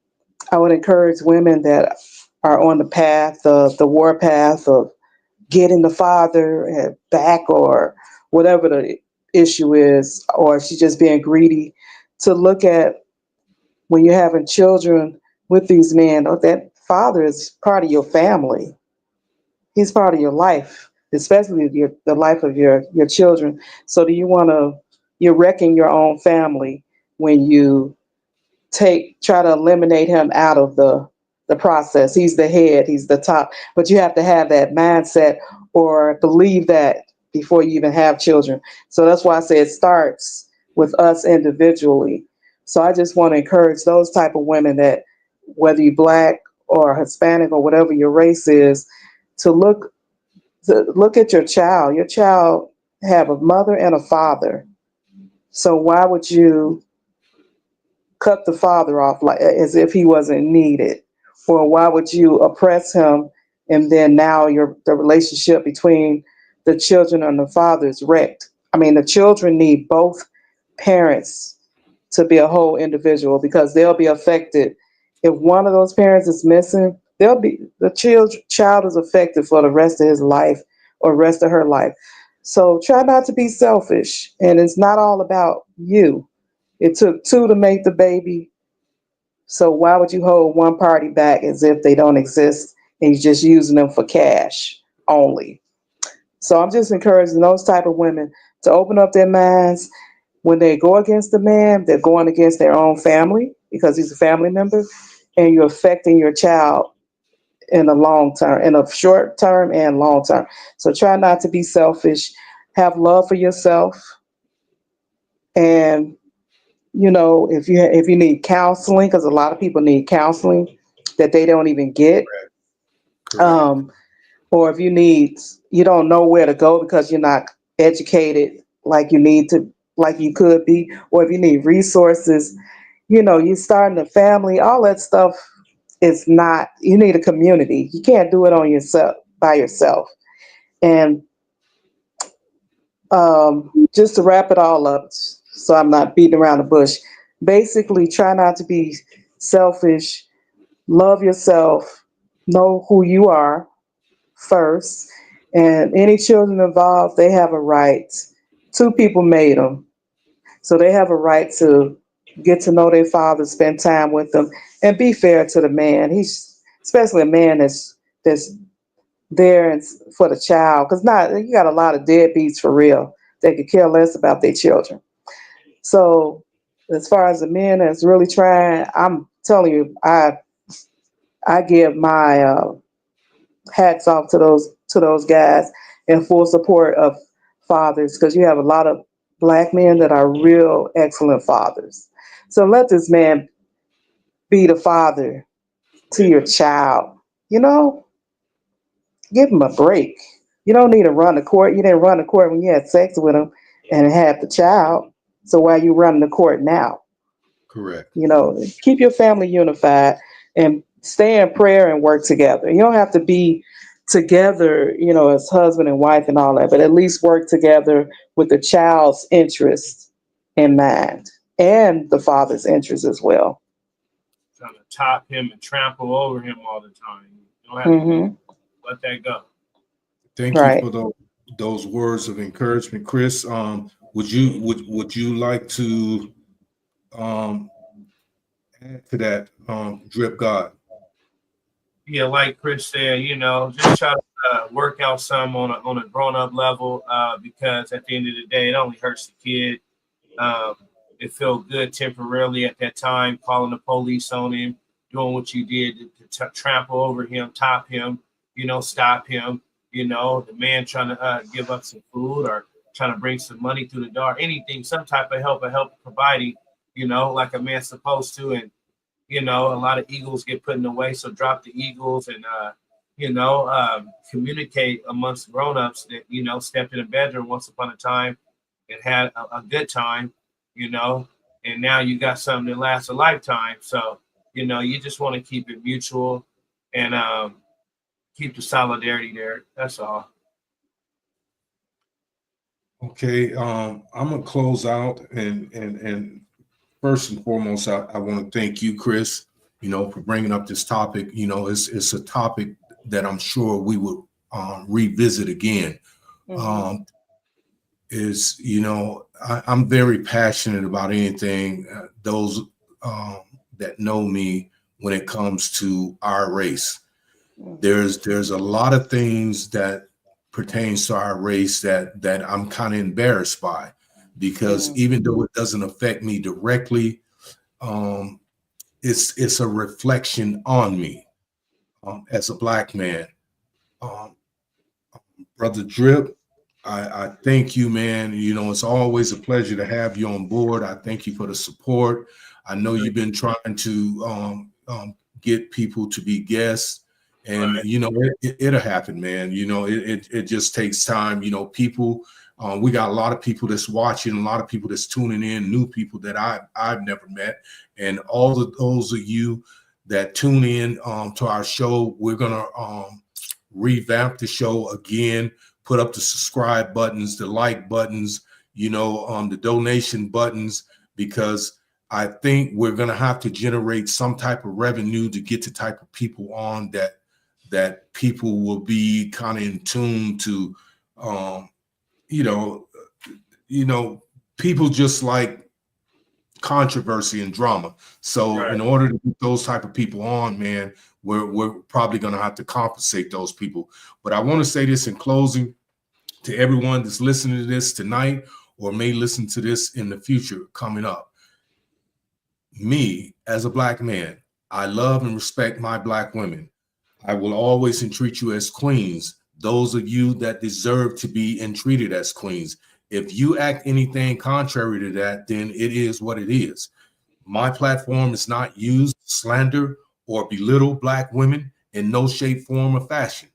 I would encourage women that are on the path of the war path of getting the father back, or whatever the issue is, or she's just being greedy, to look at when you're having children with these men, that father is part of your family. He's part of your life, especially the life of your children. So you're wrecking your own family when you try to eliminate him out of the the process. He's the head, he's the top. But you have to have that mindset or believe that before you even have children. So that's why I say it starts with us individually. So I just want to encourage those type of women that whether you're Black or Hispanic or whatever your race is, to look at your child. Your child have a mother and a father. So why would you cut the father off like as if he wasn't needed? Or why would you oppress him and then now the relationship between the children and the father is wrecked? I mean, the children need both parents to be a whole individual because they'll be affected. If one of those parents is missing, the child is affected for the rest of his life or rest of her life. So try not to be selfish. And it's not all about you. It took two to make the baby. So why would you hold one party back as if they don't exist and you're just using them for cash only? So I'm just encouraging those type of women to open up their minds. When they go against the man, they're going against their own family because he's a family member, and you're affecting your child in the long term, in a short term and long term. So try not to be selfish. Have love for yourself. And if you need counseling, because a lot of people need counseling that they don't even get. Correct. Or if you don't know where to go because you're not educated like you could be, or if you need resources, you starting a family, all that stuff is not, you need a community. You can't do it by yourself. And just to wrap it all up, so I'm not beating around the bush, basically try not to be selfish, love yourself, know who you are first, and any children involved, they have a right. Two people made them, so they have a right to get to know their father, spend time with them, and be fair to the man. He's especially a man that's there and for the child, because you got a lot of deadbeats for real. They could care less about their children. So as far as the men that's really trying, I'm telling you, I give my hats off to those guys in full support of fathers, because you have a lot of Black men that are real excellent fathers. So let this man be the father to your child. Give him a break. You don't need to run the court. You didn't run the court when you had sex with him and had the child. So why are you running the court now? Correct. Keep your family unified and stay in prayer and work together. You don't have to be together, as husband and wife and all that, but at least work together with the child's interest in mind and the father's interest as well. Trying to top him and trample over him all the time. You don't have to let that go. Thank you for those words of encouragement, Chris. Would you like to add to that, Drip God? Yeah, like Chris said, just try to work out some on a grown up level, because at the end of the day, it only hurts the kid. It felt good temporarily at that time, calling the police on him, doing what you did to trample over him, top him, stop him. The man trying to give up some food or trying to bring some money through the door, anything, some type of help providing, like a man's supposed to. And a lot of egos get put in the way, so drop the egos and communicate amongst grown-ups that stepped in a bedroom once upon a time and had a good time, and now you got something that lasts a lifetime. So you just want to keep it mutual and keep the solidarity there. That's all. Okay, I'm gonna close out and first and foremost, I want to thank you, Chris, for bringing up this topic. It's a topic that I'm sure we would revisit again. I'm very passionate about anything, those that know me, when it comes to our race. There's a lot of things that pertains to our race that I'm kind of embarrassed by, because even though it doesn't affect me directly, it's a reflection on me. as a Black man. Um, Brother Drip, I thank you, man. You know, it's always a pleasure to have you on board. I thank you for the support. I know you've been trying to get people to be guests, and you know, it'll happen, man. You know, it just takes time. You know, people. We got a lot of people that's watching, a lot of people that's tuning in, new people that I've never met, and all of those of you that tune in to our show, we're gonna revamp the show again, put up the subscribe buttons, the like buttons, you know, the donation buttons, because I think we're going to have to generate some type of revenue to get the type of people on that people will be kind of in tune to. You know, people just like controversy and drama. So in order to get those type of people on, man, we're probably going to have to compensate those people. But I want to say this in closing to everyone that's listening to this tonight or may listen to this in the future coming up. Me, as a Black man, I love and respect my Black women. I will always entreat you as queens, those of you that deserve to be entreated as queens. If you act anything contrary to that, then it is what it is. My platform is not used to slander or belittle Black women in no shape, form, or fashion.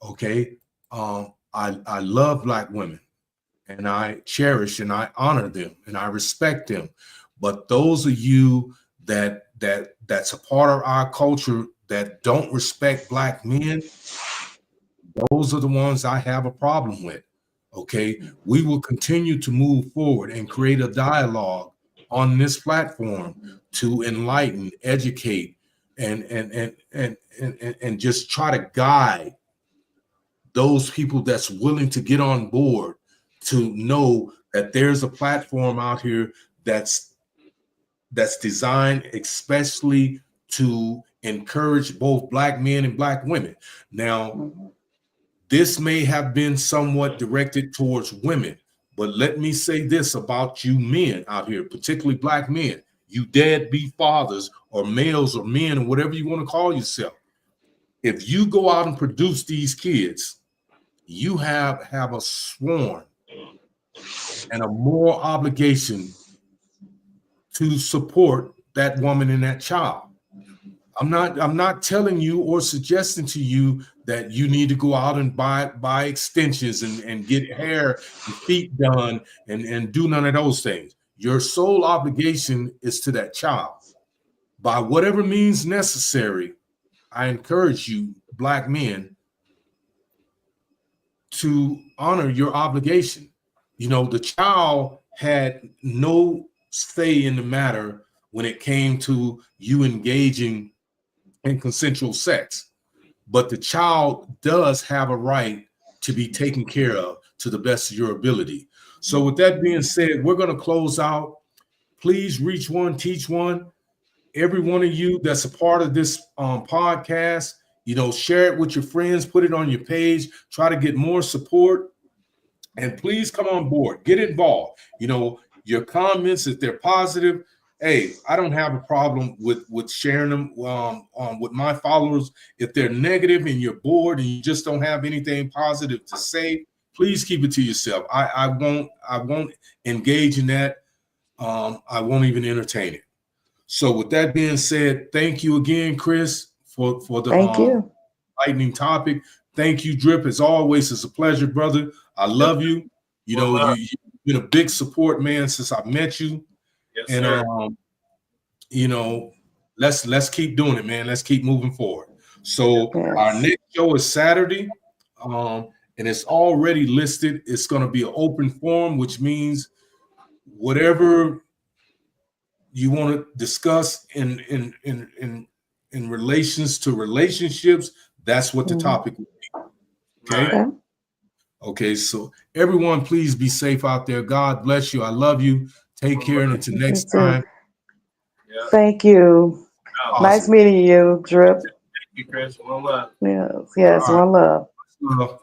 Okay? I love Black women, and I cherish and I honor them and I respect them. But those of you that's a part of our culture that don't respect Black men, those are the ones I have a problem with. Okay, we will continue to move forward and create a dialogue on this platform to enlighten, educate, and just try to guide those people that's willing to get on board to know that there's a platform out here that's designed especially to encourage both Black men and Black women. Now, this may have been somewhat directed towards women, but let me say this about you men out here, particularly Black men, you deadbeat fathers or males or men or whatever you want to call yourself. If you go out and produce these kids, you have a sworn and a moral obligation to support that woman and that child. I'm not telling you or suggesting to you that you need to go out and buy extensions and get hair and feet done and do none of those things. Your sole obligation is to that child. By whatever means necessary, I encourage you, Black men, to honor your obligation. You know, the child had no say in the matter when it came to you engaging in consensual sex, but the child does have a right to be taken care of to the best of your ability. So with that being said, we're going to close out. Please reach one, teach one. Every one of you that's a part of this podcast, you know, share it with your friends, put it on your page, try to get more support, and please come on board, get involved. You know, your comments, if they're positive, hey, I don't have a problem with sharing them with my followers. If they're negative and you're bored and you just don't have anything positive to say, please keep it to yourself. I won't engage in that. I won't even entertain it. So with that being said, thank you again, Chris, for the lightning topic. Thank you, Drip. As always, it's a pleasure, brother. I love you. You know, you've been a big support, man, since I met you. Yes, and sir. You know, let's keep doing it, man. Let's keep moving forward. So our next show is Saturday, and it's already listed. It's going to be an open forum, which means whatever you want to discuss in relations to relationships, that's what the topic will be. Okay. Okay. So everyone, please be safe out there. God bless you. I love you. Take care, and until next time. Yeah. Thank you. Awesome. Nice meeting you, Drip. Thank you, Chris. One love. Yes, one love. Love.